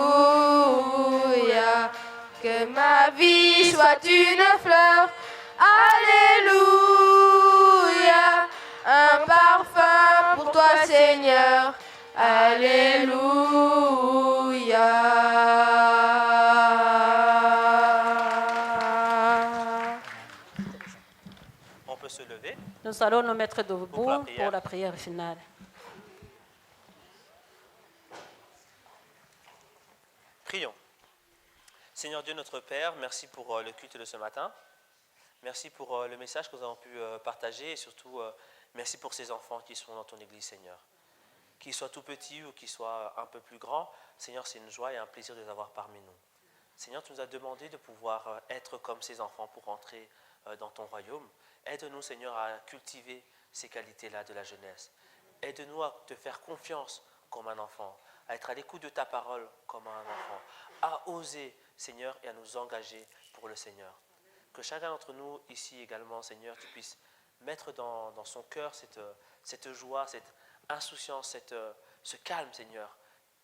Que ma vie soit une fleur. Alléluia. Un parfum pour toi, Seigneur. Alléluia. On peut se lever. Nous allons nous mettre debout pour la prière finale. Prions. Seigneur Dieu notre Père, merci pour le culte de ce matin. Merci pour le message que nous avons pu partager et surtout merci pour ces enfants qui sont dans ton Église, Seigneur. Qu'ils soient tout petits ou qu'ils soient un peu plus grands, Seigneur, c'est une joie et un plaisir de les avoir parmi nous. Seigneur, tu nous as demandé de pouvoir être comme ces enfants pour entrer dans ton royaume. Aide-nous, Seigneur, à cultiver ces qualités-là de la jeunesse. Aide-nous à te faire confiance comme un enfant, à être à l'écoute de ta parole comme un enfant, à oser, Seigneur, et à nous engager pour le Seigneur. Que chacun d'entre nous ici également, Seigneur, tu puisses mettre dans son cœur cette joie, cette insouciance, ce calme, Seigneur,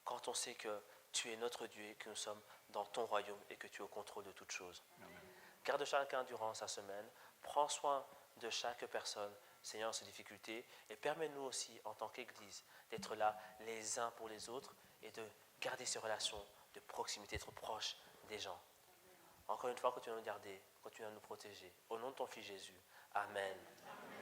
quand on sait que tu es notre Dieu et que nous sommes dans ton royaume et que tu es au contrôle de toutes choses. Amen. Garde chacun durant sa semaine, prends soin de chaque personne, Seigneur, en ses difficultés, et permets-nous aussi, en tant qu'Église, d'être là les uns pour les autres et de garder ces relations de proximité, d'être proches des gens. Encore une fois, continue à nous garder, continue à nous protéger. Au nom de ton Fils Jésus. Amen. Amen.